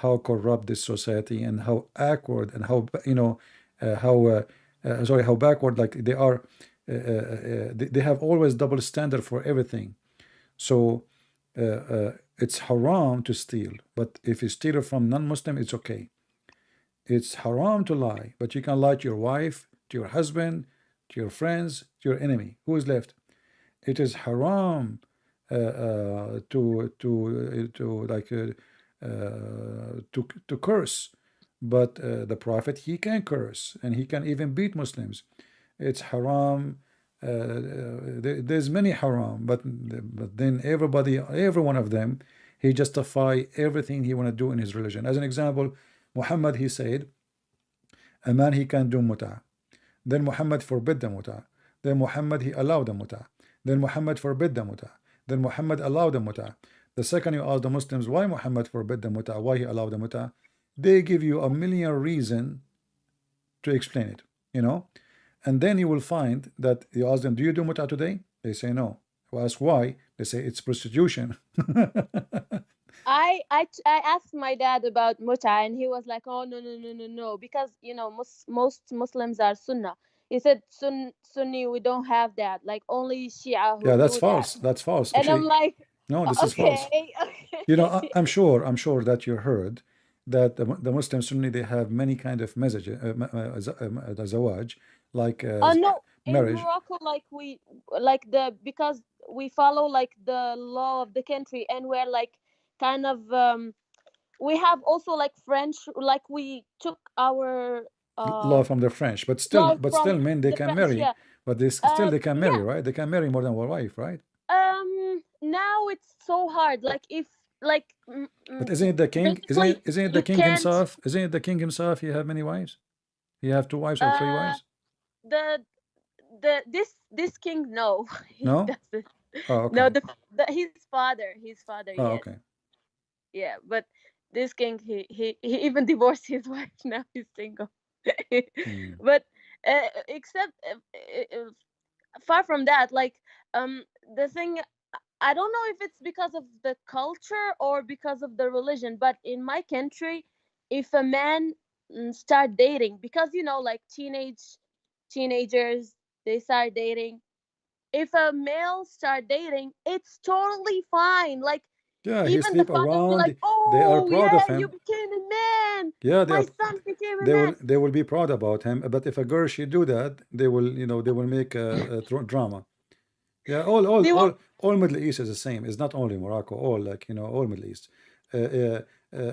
how corrupt this society and how awkward and how, you know, how backward, like they are. They have always double standard for everything. So it's haram to steal, but if you steal it from non-Muslim, it's okay. It's haram to lie, but you can lie to your wife, to your husband, to your friends, to your enemy. Who is left? It is haram to curse, but the Prophet he can curse and he can even beat Muslims. It's haram. There's many haram, but then every one of them, he justify everything he want to do in his religion. As an example, Muhammad he said, a man he can do muta. Then Muhammad forbid the muta. Then Muhammad he allowed the muta. Then Muhammad forbid the muta. Then Muhammad allowed the muta. The second you ask the Muslims why Muhammad forbid the muta, why he allowed the muta, they give you a million reason to explain it, you know. And then you will find that you ask them, do you do muta today? They say no. You ask why? They say it's prostitution. I asked my dad about muta, and he was like, "Oh no," because you know most Muslims are Sunnah. He said Sunni we don't have that, like only Shia who Yeah, that's do that. false. That's false. And I'm Actually, like, no, this is false. okay, You know, okay. I'm sure that you heard that the Muslim Sunni they have many kind of messages, zawaj, like Oh no, in marriage. Morocco, because we follow like the law of the country, and we're like kind of we have also like French, like we took our Law from the French, but law still from men they the can French, marry, yeah. but still they can marry, Yeah. right? They can marry more than one wife, right? Now it's so hard. Like if like But isn't it the king? basically Isn't it the you king can't himself? Isn't it the king himself? He have many wives. He have two wives or three uh wives. the this king, no. He No. doesn't. Oh, okay. No, the his father, Oh, yes. okay. Yeah, but this king, he even divorced his wife. Now he's single. But except far from that, like the thing, I don't know if it's because of the culture or because of the religion, but in my country, if a man start dating, because you know, like teenagers, they start dating. If a male start dating, it's totally fine. Like Yeah, he even the sleep father will be around. like, They are "Oh proud of yeah, you him. became a man. Yeah, My son became a they man." will be proud about him. But if a girl she do that, they will, you know, they will make a drama. Yeah, They will. all Middle East is the same. It's not only Morocco. All, like, you know, all Middle East. Uh, uh,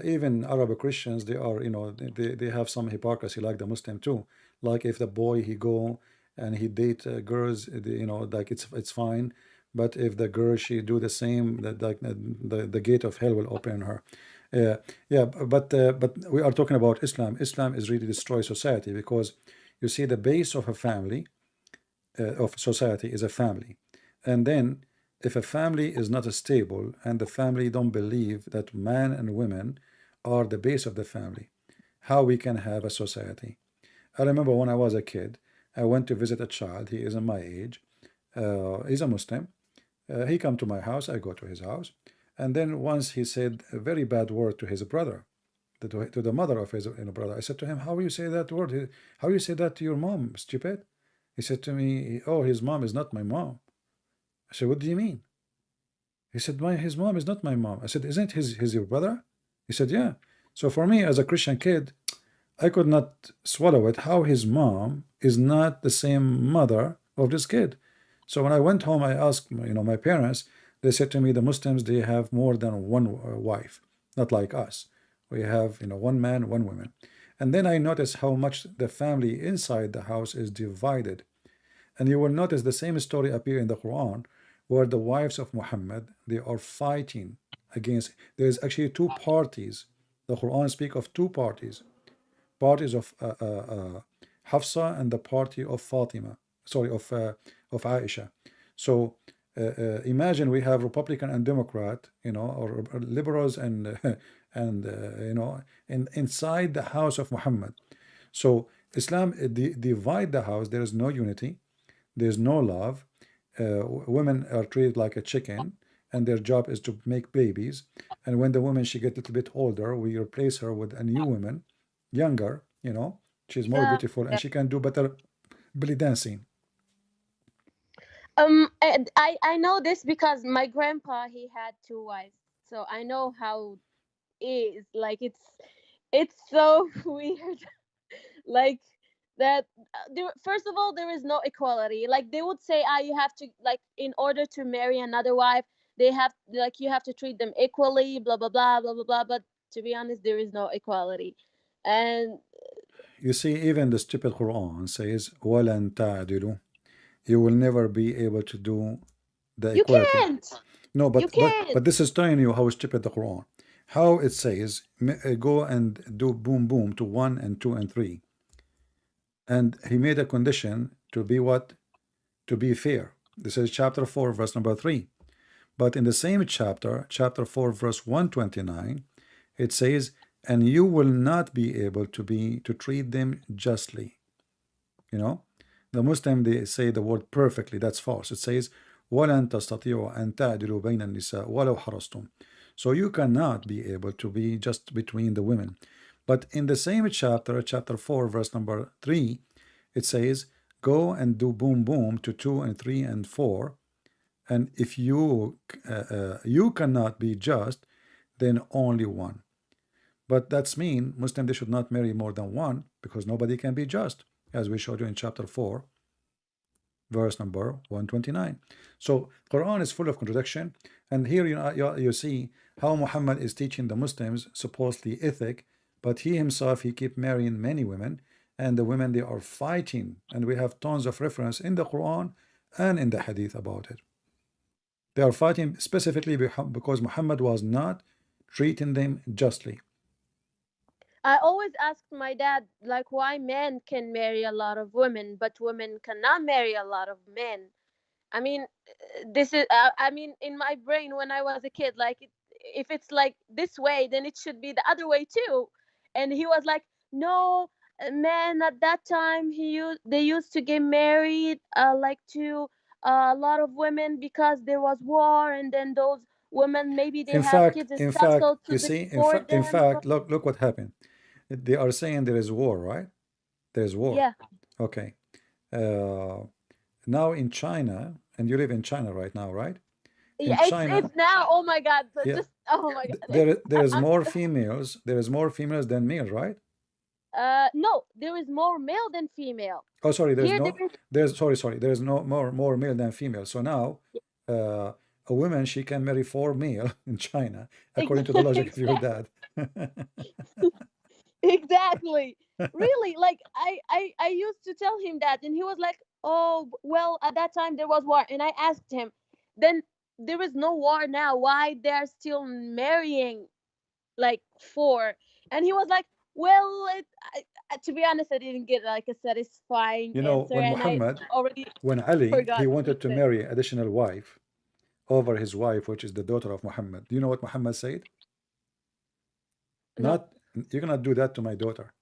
even Arab Christians, they are, they have some hypocrisy like the Muslim too. Like if the boy he go and he date girls, like it's fine, but if the girl she do the same, that like the gate of hell will open her. Yeah, but we are talking about Islam. Islam is really destroy society, because you see the base of a family, of society, is a family, and then if a family is not stable and the family don't believe that man and women are the base of the family, how we can have a society? I remember when I was a kid, I went to visit a child. He is in my age. He's a Muslim. He come to my house. I go to his house, and then once he said a very bad word to his brother, to the mother of his brother. I said to him, "How you say that word? How you say that to your mom, stupid?" He said to me, "Oh, his mom is not my mom." I said, "What do you mean?" He said, his mom is not my mom. I said, "Isn't his your brother?" He said, "Yeah." So for me, as a Christian kid, I could not swallow it, how his mom is not the same mother of this kid. So when I went home, I asked my parents. They said to me, the Muslims, they have more than one wife, not like us. We have one man, one woman. And then I noticed how much the family inside the house is divided. And you will notice the same story appear in the Quran, where the wives of Muhammad, they are fighting against. There is actually two parties. The Quran speaks of two parties of Hafsa and the party of Fatima, sorry, of Aisha. So imagine we have Republican and Democrat, or liberals and inside the house of Muhammad. So Islam divide the house. There is no unity. There is no love. Women are treated like a chicken, and their job is to make babies. And when the woman she gets a little bit older, we replace her with a new woman, younger, she's more Yeah. beautiful, and she can do better belly dancing. And I know this because my grandpa, he had two wives, so I know how it is. Like it's so weird. Like that. First of all, there is no equality. Like they would say, you have to, like, in order to marry another wife, they have, like, you have to treat them equally. Blah blah blah blah blah blah. But to be honest, there is no equality, and You see, even the stupid Quran says, وَلَن تَعْدِلُوا. You will never be able to do the you equality. can't. No, You can't. but this is telling you how stupid the Quran. How it says, go and do boom boom to 1 and 2 and 3. And he made a condition to be what? To be fair. This is chapter 4, verse number 3. But in the same chapter, chapter 4, verse 129, it says, and you will not be able to treat them justly. The Muslim, they say the word perfectly. That's false. It says, وَلَن تَسْتَطِيعُوا أَن تَعْدِلُوا بَيْنَ النِّسَاءِ وَلَوْ حَرَصْتُمْ. So you cannot be able to be just between the women. But in the same chapter, chapter 4, verse number 3, it says, go and do boom boom to 2 and 3 and 4. And if you cannot be just, then only one. But that's mean Muslim, they should not marry more than one, because nobody can be just, as we showed you in chapter 4, verse number 129. So Quran is full of contradiction, and here you see how Muhammad is teaching the Muslims supposedly ethic, but he himself, he keep marrying many women, and the women, they are fighting, and we have tons of reference in the Quran and in the Hadith about it. They are fighting specifically because Muhammad was not treating them justly. I always asked my dad, like, why men can marry a lot of women, but women cannot marry a lot of men. I mean, this is, I mean, in my brain when I was a kid, like, if it's like this way, then it should be the other way too. And he was like, no, men at that time, they used to get married, like, to a lot of women because there was war, and then those women, maybe they In have fact, kids and stuff, so to you see, support in them. fact, look what happened. They are saying there is war, right? There is war. Yeah. Okay. Now in China, and you live in China right now, right? In Yeah, China, it's now. Oh my God! So yeah, just, oh my God! there is more females. There is more females than males, right? No, there is more male than female. Oh, sorry. Here there is. Sorry. There is no more male than female. So now, a woman, she can marry 4 male in China, according to the logic of your dad. Exactly. Really, like I used to tell him that, and he was like, "Oh, well, at that time there was war." And I asked him, "Then there is no war now. Why they're still marrying like for?" And he was like, "Well, to be honest, I didn't get like a satisfying You know, answer, when and I Muhammad, already when Ali, he forgot what he wanted to said." marry additional wife over his wife, which is the daughter of Muhammad. Do you know what Muhammad said? No, Not, you cannot do that to my daughter.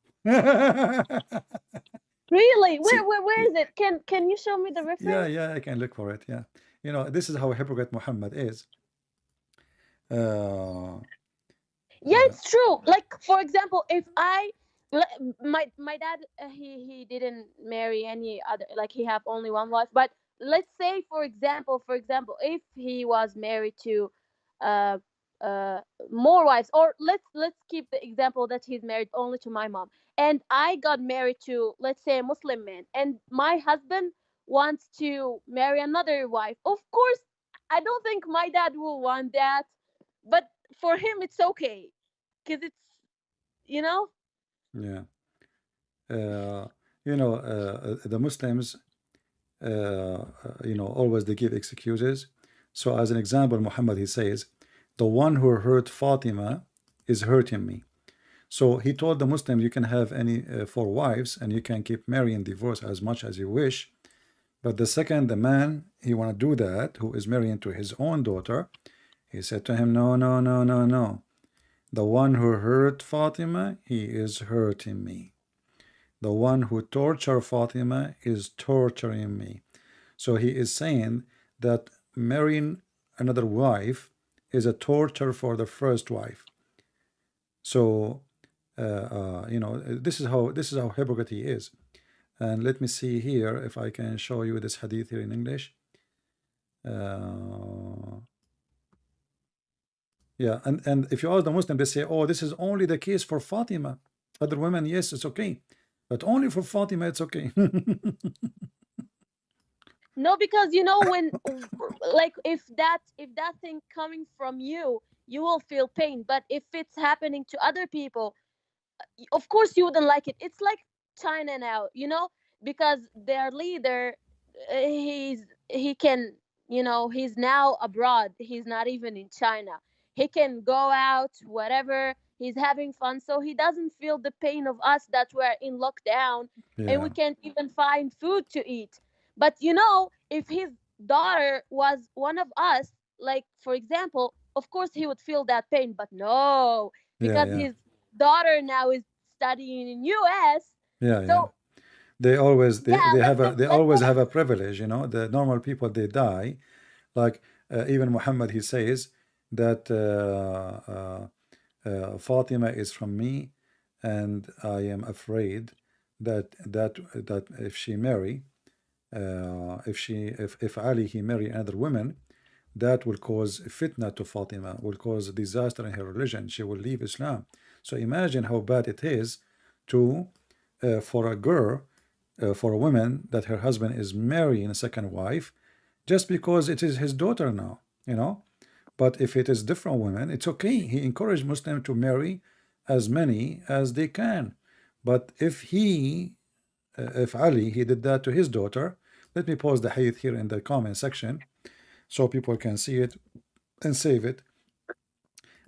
really, See, where is it? Can you show me the yeah, reference? yeah, I can look for it. Yeah. You know, this is how hypocrite Muhammad is. Uh, Yeah, uh, it's true. Like for example, if my dad, he didn't marry any other, like he have only one wife. But let's say for example, if he was married to uh uh more wives, or let's keep the example that he's married only to my mom, and I got married to, let's say, a Muslim man, and my husband wants to marry another wife. Of course, I don't think my dad will want that, but for him it's okay because it's, you know. yeah. Uh, you know, the Muslims, you know, always they give excuses. So, as an example, Muhammad, he says, the one who hurt Fatima is hurting me. So he told the Muslims, you can have any four wives and you can keep marrying, divorce as much as you wish. But the second the man he want to do that, who is marrying to his own daughter, he said to him, no, no, no, no, no. The one who hurt Fatima, he is hurting me. The one who tortured Fatima is torturing me. So he is saying that marrying another wife is a torture for the first wife. So you know, this is how hypocrite he is. And let me see here if I can show you this hadith here in English. Yeah, and if you ask the Muslim, they say, oh, this is only the case for Fatima. Other women, yes, it's okay, but only for Fatima, it's okay. No, because when like if that thing coming from you, you will feel pain, but if it's happening to other people, of course you wouldn't like it. It's like China now, because their leader, he can, he's now abroad. He's not even in China. He can go out, whatever. He's having fun, so he doesn't feel the pain of us that we're in lockdown and we Yeah, can't even find food to eat. But if his daughter was one of us, like for example, of course he would feel that pain. But no, yeah, because yeah, his daughter now is studying in US. yeah, yeah. So They always yeah, they let have a them they let always them have a privilege, you know. The normal people they die, like even Muhammad he says that Fatima is from me, and I am afraid that if she marry, if Ali he marry another woman, that will cause fitna to Fatima, will cause disaster in her religion. She will leave Islam. So imagine how bad it is to for a girl, for a woman, that her husband is marrying a second wife just because it is his daughter now, you know. But if it is different women, it's okay. He encouraged Muslims to marry as many as they can. But if Ali, he did that to his daughter, let me post the hadith here in the comment section so people can see it and save it.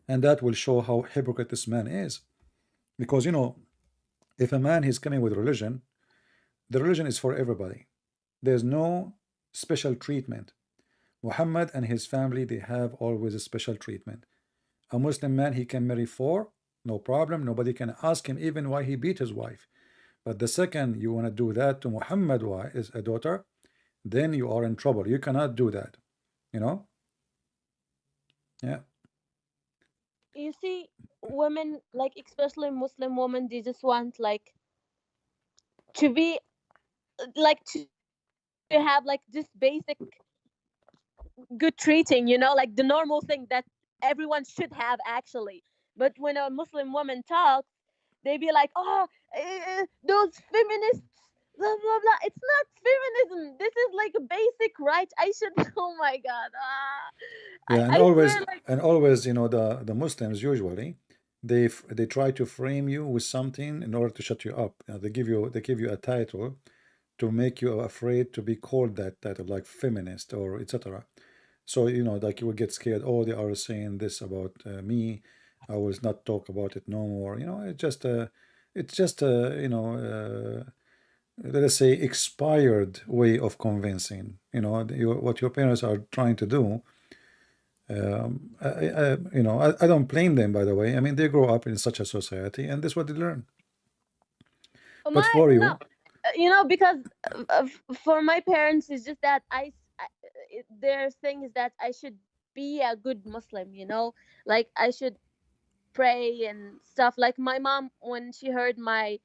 And that will show how hypocrite this man is. Because, you know, if a man is coming with religion, the religion is for everybody. There's no special treatment. Muhammad and his family, they have always a special treatment. A Muslim man, he can marry four, no problem. Nobody can ask him even why he beat his wife. But the second you want to do that to Muhammad, why is a daughter, then you are in trouble. You cannot do that, you know? Yeah, you see women, like especially Muslim women, they just want like to be like to have like just basic good treating, like the normal thing that everyone should have actually. But when a Muslim woman talks, they be like, oh, those feminists, blah blah blah. It's not feminism. This is like a basic right. I should. Oh my god. yeah, I swear, like. and always, you know, the Muslims usually they try to frame you with something in order to shut you up. They give you a title to make you afraid to be called that title, like feminist or etc. So like you will get scared. Oh, they are saying this about me. I will not talk about it no more. It's just let us say expired way of convincing. What your parents are trying to do. I don't blame them, by the way. I mean, they grow up in such a society, and that's what they learn. But for you, because for my parents, it's just that their thing is that I should be a good Muslim. Like I should pray and stuff. Like my mom, when she heard my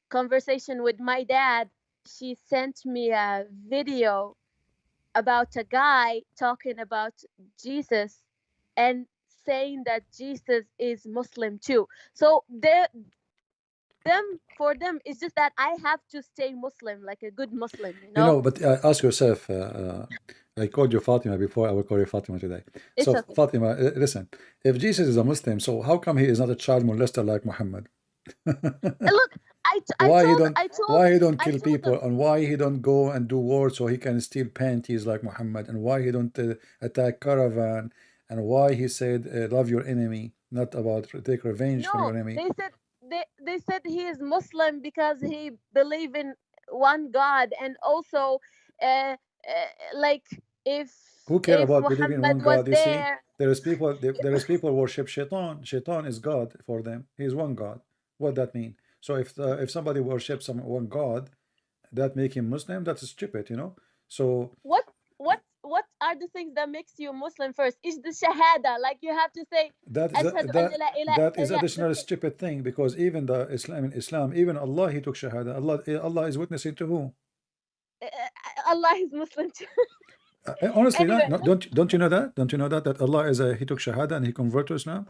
conversation with my dad, she sent me a video about a guy talking about Jesus and saying that Jesus is Muslim too. So for them, it's just that I have to stay Muslim, like a good Muslim. but ask yourself. I called you Fatima before. I will call you Fatima today. It's So okay. Fatima, listen. If Jesus is a Muslim, so how come he is not a child molester like Muhammad? Look, Why he don't I kill told people, them. and why he don't go and do war so he can steal panties like Muhammad, and why he don't attack caravan, and why he said love your enemy, not about take revenge from your No, enemy. they said he is Muslim because he believe in one God, and also, uh, like if Who care about believing in one Muhammad was God? You see, there. there is people worship Shaitan. Shaitan is God for them. He is one God. What that mean? So if somebody worships one God, that make him Muslim. That's stupid. So What are the things that makes you Muslim first? Is the shahada, like you have to say that is ashhadu an la ilaha that is illa additional stupid thing, because even the Islam, even Allah, he took shahada. Allah is witnessing to who? Allah is Muslim too. Honestly, Anyway, don't you know that? Don't you know that Allah he took shahada and he converted to Islam?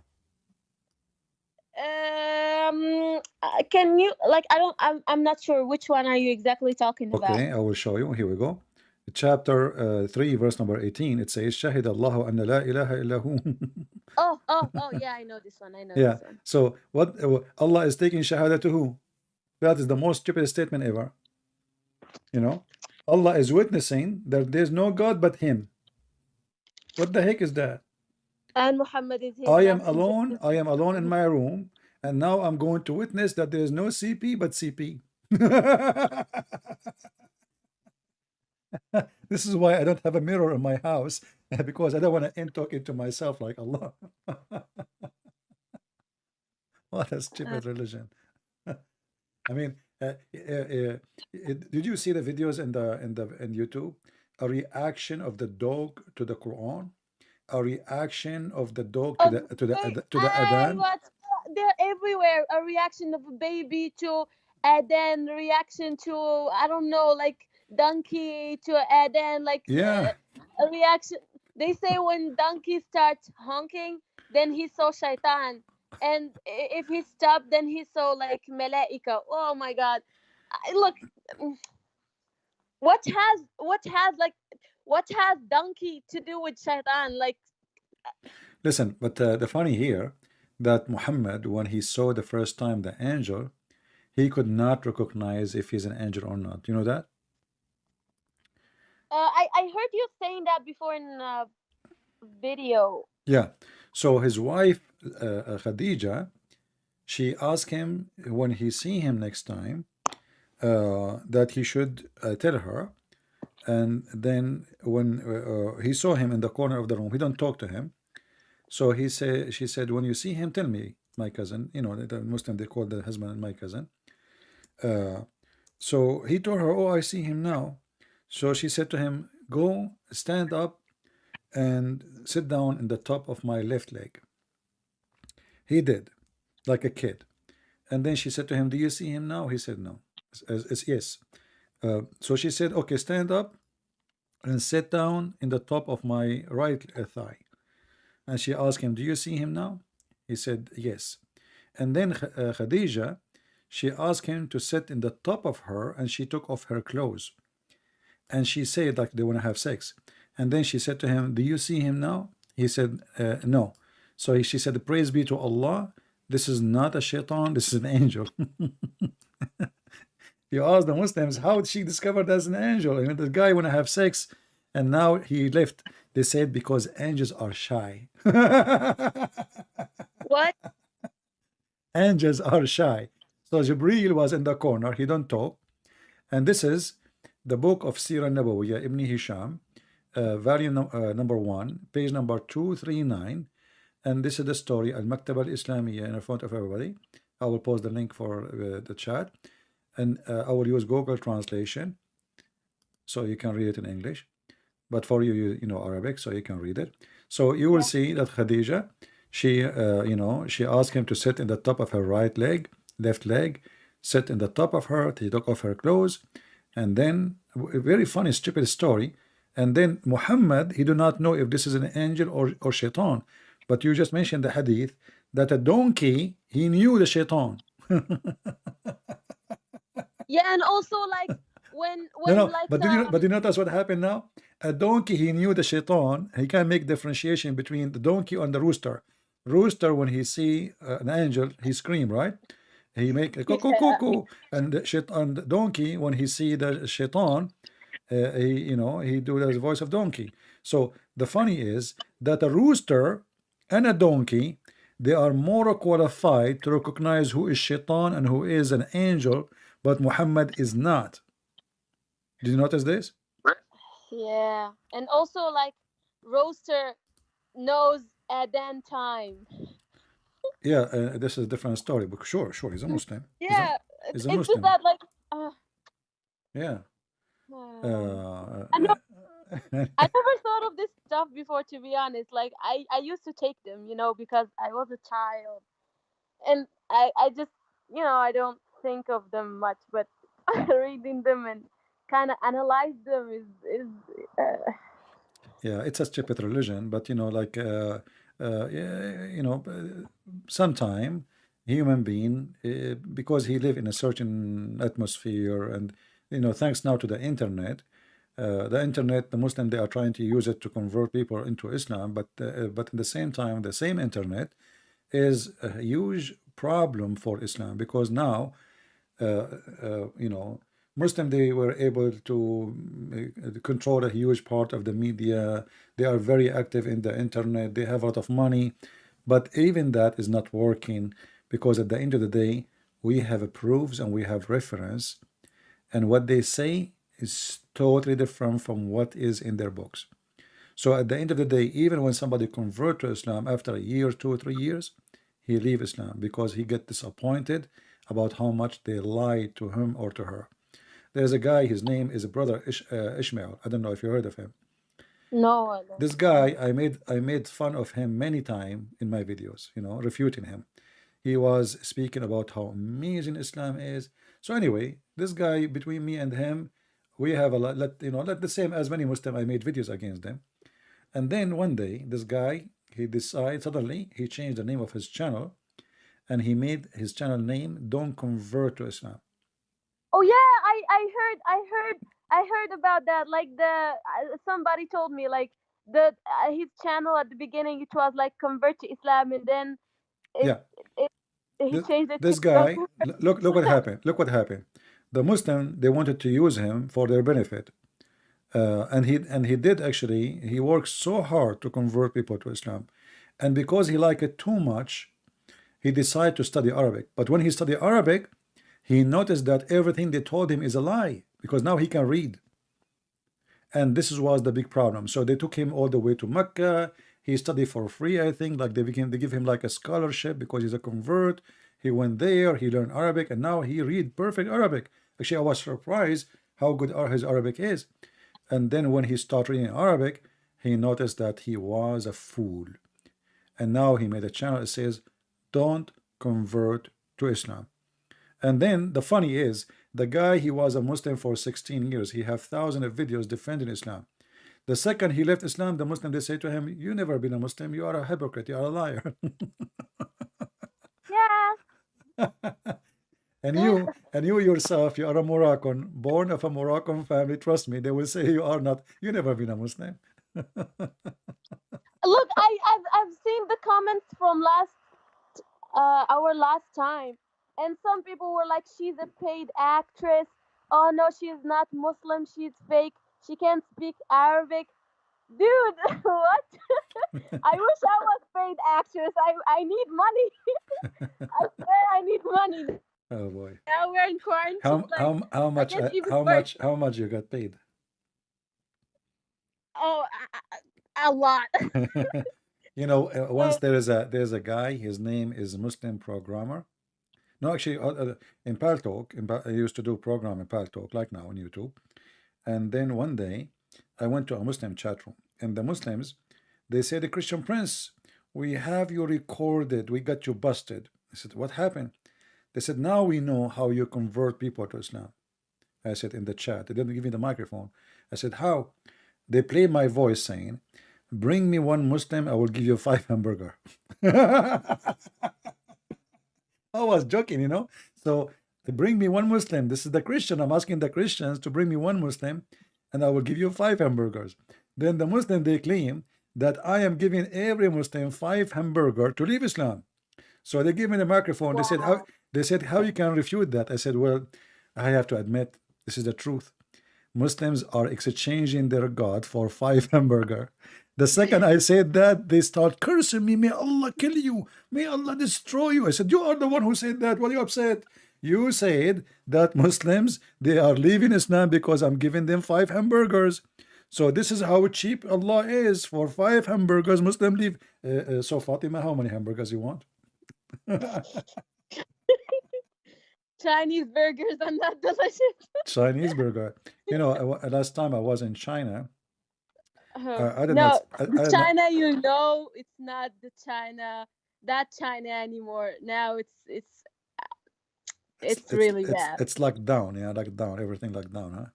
can you, like, I'm not sure which one are you exactly talking about. Okay, I will show you. Here we go. Chapter 3, verse number 18. It says, "Shahid Allahu anna la ilaha illahu." Oh, yeah, I know this one. Yeah. This one. So what Allah is taking shahada to who? That is the most stupid statement ever. Allah is witnessing that there's no God but Him. What the heck is that? And Muhammad is his I am messenger. alone. I am alone in my room, and now I'm going to witness that there is no CP but CP. This is why I don't have a mirror in my house, because I don't want to talk into myself like Allah. What a stupid religion. I mean, did you see the videos in YouTube? A reaction of the dog to the Quran, a reaction of the dog to the adhan. They're everywhere. A reaction of a baby to adhan, reaction to, I don't know, like donkey to adhan, like Yeah. a reaction. They say when donkey starts honking, then he saw shaitan, and if he stopped, then he saw like malaika. Oh my God! Look, what has donkey to do with shaitan? Like, Listen, but the funny here that Muhammad, when he saw the first time the angel, he could not recognize if he's an angel or not. You know that? I heard you saying that before in a video. Yeah. So his wife, Khadija, she asked him when he see him next time that he should tell her. And then when he saw him in the corner of the room, he don't talk to him. So she said, when you see him, tell me, my cousin. The Muslim, they call the husband my cousin. So he told her, oh, I see him now. So she said to him, go stand up and sit down in the top of my left leg. He did, like a kid. And then she said to him, do you see him now? He said no. Yes. So she said, okay, stand up and sit down in the top of my right thigh. And she asked him, do you see him now? He said yes. And then Khadija, she asked him to sit in the top of her, and she took off her clothes. And she said, like, they want to have sex. And then she said to him, do you see him now? He said no. So she said, praise be to Allah This is not a shaitan, this is an angel. You ask the Muslims, how did she discovered as an angel? And the guy want to have sex, and now he left. They said because angels are shy. What? Angels are shy. So Jibreel was in the corner, he don't talk. And this is the book of Sirah Nabawiyya, Ibn Hisham, volume number 1, page number 239. And this is the story, Al-Maktab al-Islamiyya, in front of everybody. I will post the link for the chat. And I will use Google translation, so you can read it in English. But for you, you know Arabic, so you can read it. So you will see that Khadija, she, she asked him to sit in the top of her right leg, left leg, sit in the top of her. He took off her clothes, and then a very funny, stupid story. And then Muhammad, he do not know if this is an angel or shaitan. But you just mentioned the hadith that a donkey, he knew the shaitan. Yeah, and also like when No, like but did you notice what happened now? A donkey, he knew the shaitan. He can make differentiation between the donkey and the rooster. Rooster, when he see an angel, he scream, right? He make a cuckoo, cuckoo. And the donkey, when he see the shaitan, he do the voice of donkey. So the funny is that a rooster and a donkey, they are more qualified to recognize who is shaitan and who is an angel, but Muhammad is not. Did you notice this? Yeah, and also like Roaster knows Adhan time. Yeah, this is a different story, but sure, he's a Muslim. Yeah, He's a it's Muslim. just that like Yeah. I know. I never thought of this stuff before, to be honest. Like I used to take them, because I was a child, and I just I don't think of them much, but reading them and kind of analyze them is Yeah, it's a stupid religion, but sometime human being, because he live in a certain atmosphere, and thanks now to the internet, the Muslim, they are trying to use it to convert people into Islam, but at the same time, the same internet is a huge problem for Islam, because now Muslim, they were able to control a huge part of the media. They are very active in the internet. They have a lot of money, but even that is not working, because at the end of the day, we have proofs and we have reference, and what they say is totally different from what is in their books. So at the end of the day, even when somebody convert to Islam after a year, 2 or 3 years, he leave Islam because he get disappointed about how much they lie to him or to her. There's a guy, his name is Brother Ishmael. I don't know if you heard of him. no. I don't. This guy, I made fun of him many times in my videos, refuting him. He was speaking about how amazing Islam is. So anyway, this guy, between me and him, we have a lot, let the same as many Muslims, I made videos against them. And then one day, this guy, he decided, suddenly, he changed the name of his channel, and he made his channel name Don't Convert to Islam. Oh yeah, I heard about that. Like somebody told me like the his channel at the beginning, it was like convert to Islam, and then he changed it. This guy, look what happened. Look what happened. The Muslim, they wanted to use him for their benefit, and he did actually. He worked so hard to convert people to Islam, and because he liked it too much, he decided to study Arabic. But when he studied Arabic, he noticed that everything they told him is a lie, because now he can read. And this was the big problem. So they took him all the way to Mecca. He studied for free, I think. Like they give him like a scholarship because he's a convert. He went there, he learned Arabic, and now he read perfect Arabic. Actually, I was surprised how good his Arabic is. And then when he started reading Arabic, he noticed that he was a fool. And now he made a channel that says, don't convert to Islam. And then the funny is, the guy, he was a Muslim for 16 years. He have thousands of videos defending Islam. The second he left Islam, the Muslim, they say to him, you never been a Muslim, you are a hypocrite, you are a liar. Yeah. and you yourself, you are a Moroccan, born of a Moroccan family. Trust me, they will say you never been a Muslim. Look, I've seen the comments from last our last time, and some people were like, she's a paid actress. Oh no, she's not Muslim. She's fake. She can't speak Arabic. Dude, what? I wish I was paid actress. I need money. I swear I need money. Oh boy. Now we're in quarantine. Like How I much can't even work. how much you got paid? Oh, a lot. You know, once So there's a guy. His name is Muslim Programmer. No, actually, in Paltalk, I used to do program in Paltalk, like now on YouTube. And then one day, I went to a Muslim chat room, and the Muslims, they said, "The Christian Prince, we have you recorded. We got you busted." I said, "What happened?" They said, "Now we know how you convert people to Islam." I said, "In the chat." They didn't give me the microphone. I said, "How?" They played my voice saying, "Bring me one Muslim, I will give you 5 hamburger." I was joking, you know. So bring me one Muslim. This is the Christian. I'm asking the Christians to bring me one Muslim, and I will give you 5 hamburgers. Then the Muslim, they claim that I am giving every Muslim 5 hamburger to leave Islam. So they gave me the microphone. They said, wow. how you can refute that? I said, well, I have to admit, this is the truth. Muslims are exchanging their God for 5 hamburger. The second I said that, they start cursing me. May Allah kill you. May Allah destroy you. I said, you are the one who said that. What are you upset? You said that Muslims, they are leaving Islam because I'm giving them 5 hamburgers. So this is how cheap Allah is. For 5 hamburgers, Muslim leave. So Fatima, how many hamburgers you want? Chinese burgers are not delicious. Chinese burger. You know, last time I was in China, I did No, not. I did not. China, you know, it's not the China, that China anymore. Now it's really bad. It's locked down. Yeah, locked down. Everything locked down, huh?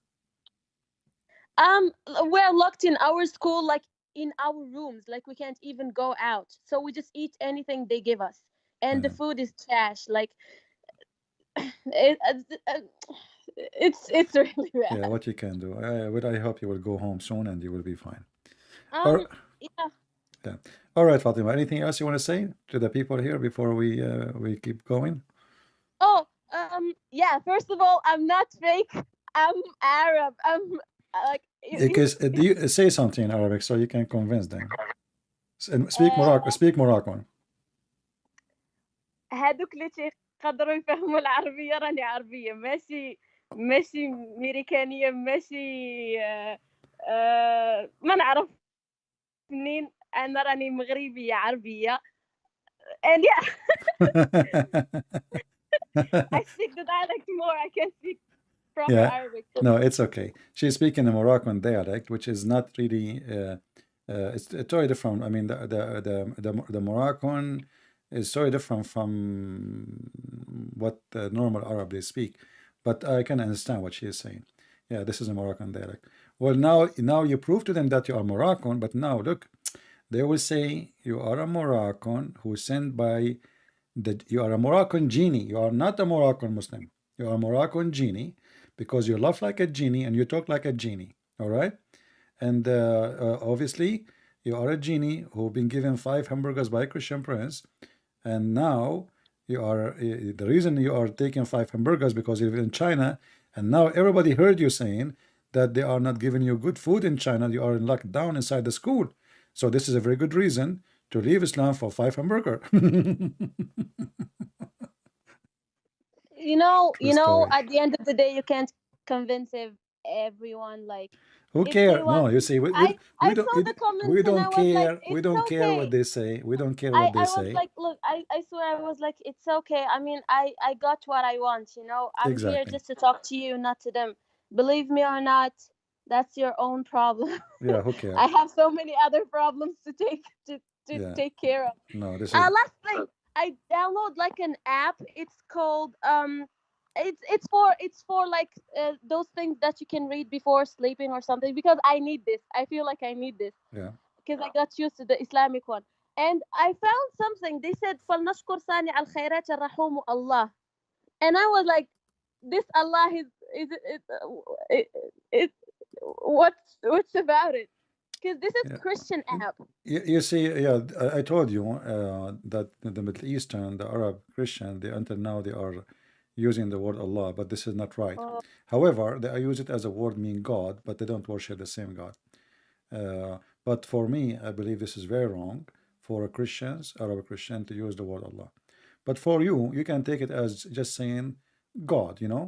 We're locked in our school, like in our rooms, like we can't even go out. So we just eat anything they give us, and the Yeah. food is trash. Like it, it's really Yeah, bad. what you can do. I hope you will go home soon and you will be fine. Um, Or yeah. yeah. All right, Fatima. Anything else you want to say to the people here before we keep going? Oh, yeah. First of all, I'm not fake. I'm Arab. I'm like Because do you say something in Arabic so you can convince them? And speak uh, Moroccan. هادوك اللي تيقدروا يفهموا العربية راني عربية ماشي ميريكانية ماشي ما نعرف منين أنا راني مغربية عربية and yeah I speak the dialect more I can speak proper Yeah. Arabic. No, it's okay. She's speaking a Moroccan dialect, which is not really. It's totally different. I mean, the Moroccan is so different from what the normal Arab they speak, but I can understand what she is saying. Yeah, this is a Moroccan dialect. Well, now you prove to them that you are Moroccan, but now look, they will say you are a Moroccan who sent by you are a Moroccan genie. You are not a Moroccan Muslim. You are a Moroccan genie because you laugh like a genie and you talk like a genie. All right, and obviously you are a genie who been given 5 hamburgers by Christian Prince, and now you are the reason you are taking 5 hamburgers because you live in China, and now everybody heard you saying that they are not giving you good food in China. You are locked down inside the school, so this is a very good reason to leave Islam for 5 hamburger. you know True story. at the end of the day you can't convince everyone like Who if they care? No, want you see, I saw the comments and I was like we it's don't care what okay. they say. We don't care what they I was say. like, look, I swear I was like, it's okay. I mean, I got what I want, you know. I'm here Exactly. just to talk to you, not to them. Believe me or not, that's your own problem. Yeah, who cares? I have so many other problems to Yeah. take care of. No, this is Last thing, I download like an app. It's called it's for like those things that you can read before sleeping or something because I need this. I feel like I need this yeah. because I got used to the Islamic one. And I found something. They said, فَلْنَشْكُرْ صَانِعَ الْخَيْرَاتِ الرَّحُومُ Allah. And I was like, this Allah is it what's about it? because this is Yeah. Christian app. You see, yeah, I told you that the Middle Eastern, the Arab Christian, they until now they are using the word Allah, but this is not right. Oh, However, they use it as a word mean God, but they don't worship the same God. But for me, I believe this is very wrong for Christians, Arab Christian, to use the word Allah. But for you, you can take it as just saying God, you know.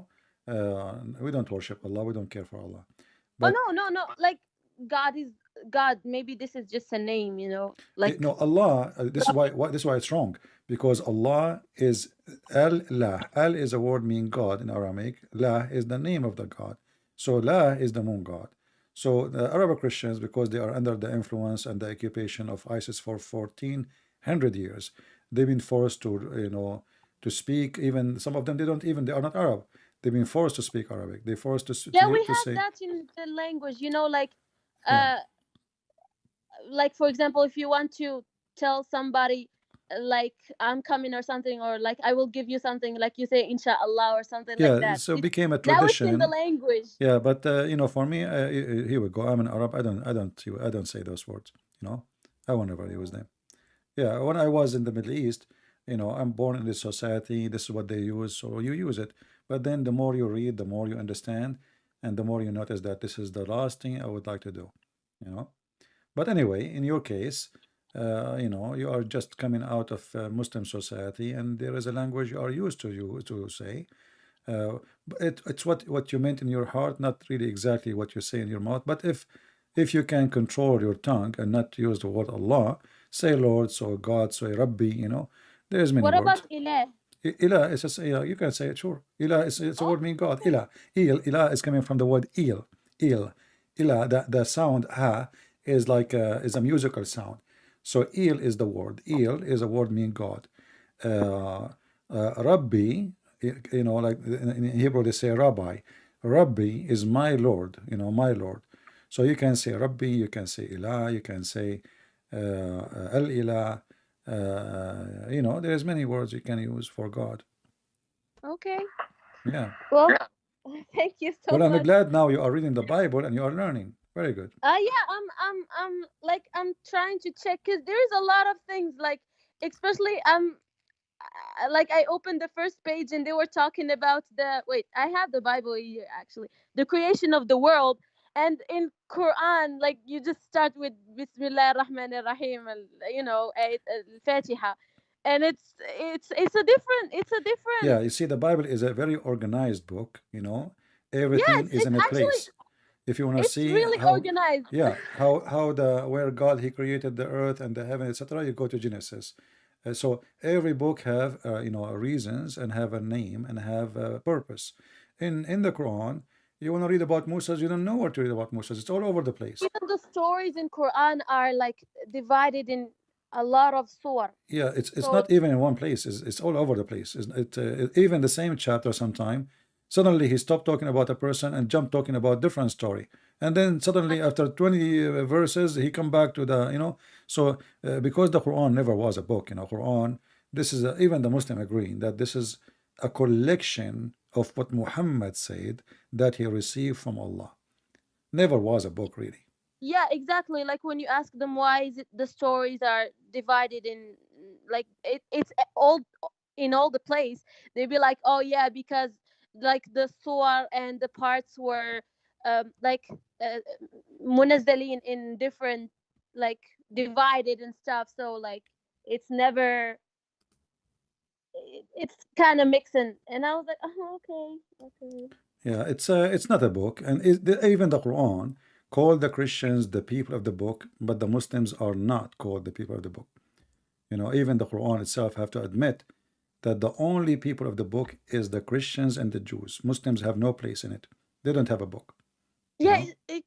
We don't worship Allah, we don't care for Allah. oh But no. Like God is God. Maybe this is just a name, you know. Like no, Allah, this is God. why this is why it's wrong. Because Allah is Al-La. Al is a word meaning God in Aramaic. La is the name of the God. So La is the moon God. So the Arab Christians, because they are under the influence and the occupation of ISIS for 1400 years, they've been forced to, you know, to speak. Even some of them, they are not Arab. They've been forced to speak Arabic. They're forced Yeah, we to have say, that in the language, you know, yeah. like for example, if you want to tell somebody like I'm coming or something, or like I will give you something, like you say inshallah or something like Yeah, that. so it It's became a now it's in the tradition. language. Yeah, but you know, for me, here we go. I'm an Arab. I don't say those words. You know, I will never use them. Yeah, when I was in the Middle East, you know, I'm born in this society. This is what they use, so you use it. But then the more you read, the more you understand, and the more you notice that this is the last thing I would like to do. You know. But anyway, in your case, you know, you are just coming out of Muslim society, and there is a language you are used to to say. Uh, it's what you meant in your heart, not really exactly what you say in your mouth. But if you can control your tongue and not use the word Allah, say Lord, so God, say Rabbi, you know, there's many What words. about ilah? Ilah is just, yeah, you can say it, sure. Ilah is it's a word meaning God. Okay. Ilah, ilah is coming from the word il, ilah. The sound ha is like is a musical sound. So il is the word. Il is a word meaning God. Rabbi, you know, like in Hebrew they say Rabbi. Rabbi is my Lord, you know, my Lord. So you can say Rabbi, you can say Ilah, you can say Al Ilah. You know, there's many words you can use for God. Okay. Yeah. Well, thank you so Well, I'm much. glad now you are reading the Bible and you are learning. Very good. Yeah, I'm trying to check because there's a lot of things, like especially like I opened the first page and they were talking about the wait, I have the Bible here actually, the creation of the world, and in Quran, like you just start with Bismillah ar-Rahman ar-Rahim, you know, Al-Fatiha, and it's a Yeah, different. you see, the Bible is a very organized book, you know. Yeah, Everything is it's in a actually place. If you want to it's see really how, organized. yeah, how the where God he created the earth and the heaven, etc., you go to Genesis. So every book have you know reasons and have a name and have a purpose. In the Quran, you want to read about Moses, you don't know what to read about Moses. It's all over the place. Even the stories in Quran are like divided in a lot of surah. Yeah, it's So not even in one place. It's all over the place. Even the same chapter sometime, suddenly he stopped talking about a person and jumped talking about different story. And then suddenly after 20 verses, he come back to the, you know, so because the Quran never was a book, you know, Quran, this is even the Muslim agreeing that this is a collection of what Muhammad said that he received from Allah. Never was a book really. yeah, exactly. Like when you ask them why is it the stories are divided in, like it's all in all the place, they'd be like, oh yeah, because like the surah and the parts were like uh, munazzalin in different, like divided and stuff. So like it's never, it's kind of mixing, and I was like, oh, okay. Yeah, it's not a book, and even the Quran called the Christians the people of the book, but the Muslims are not called the people of the book. You know, even the Quran itself have to admit that the only people of the book is the Christians and the Jews. Muslims have no place in it. They don't have a book. You Yeah, know?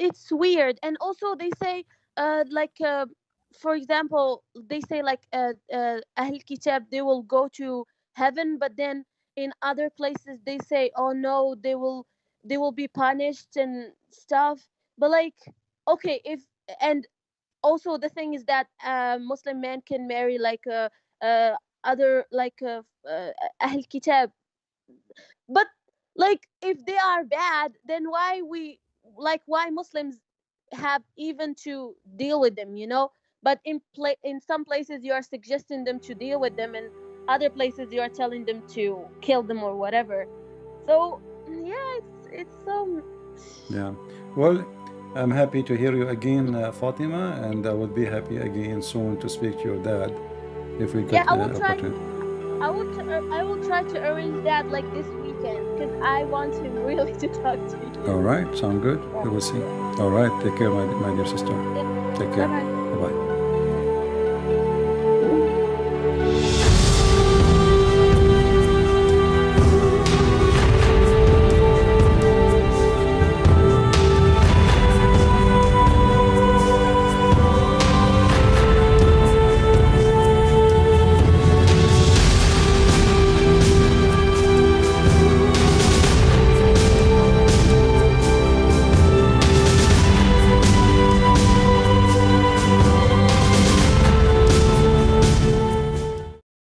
it's weird. And also they say like for example, they say like Ahl Kitab, they will go to heaven, but then in other places they say, oh no, they will be punished and stuff. But like, okay, if, and also the thing is that Muslim men can marry like uh other like Ahl Kitab. But like if they are bad, then why we, like why Muslims have even to deal with them, you know. But in some places you are suggesting them to deal with them, and other places you are telling them to kill them or whatever. So yeah, it's so. Yeah. Well, I'm happy to hear you again, Fatima, and I would be happy again soon to speak to your dad if we Yeah, get the opportunity. I will try to arrange that like this weekend because I want him really to talk to you. All right, sound good. We will see. All right, take care, my dear sister. Yeah. Take care. Bye bye. Bye bye.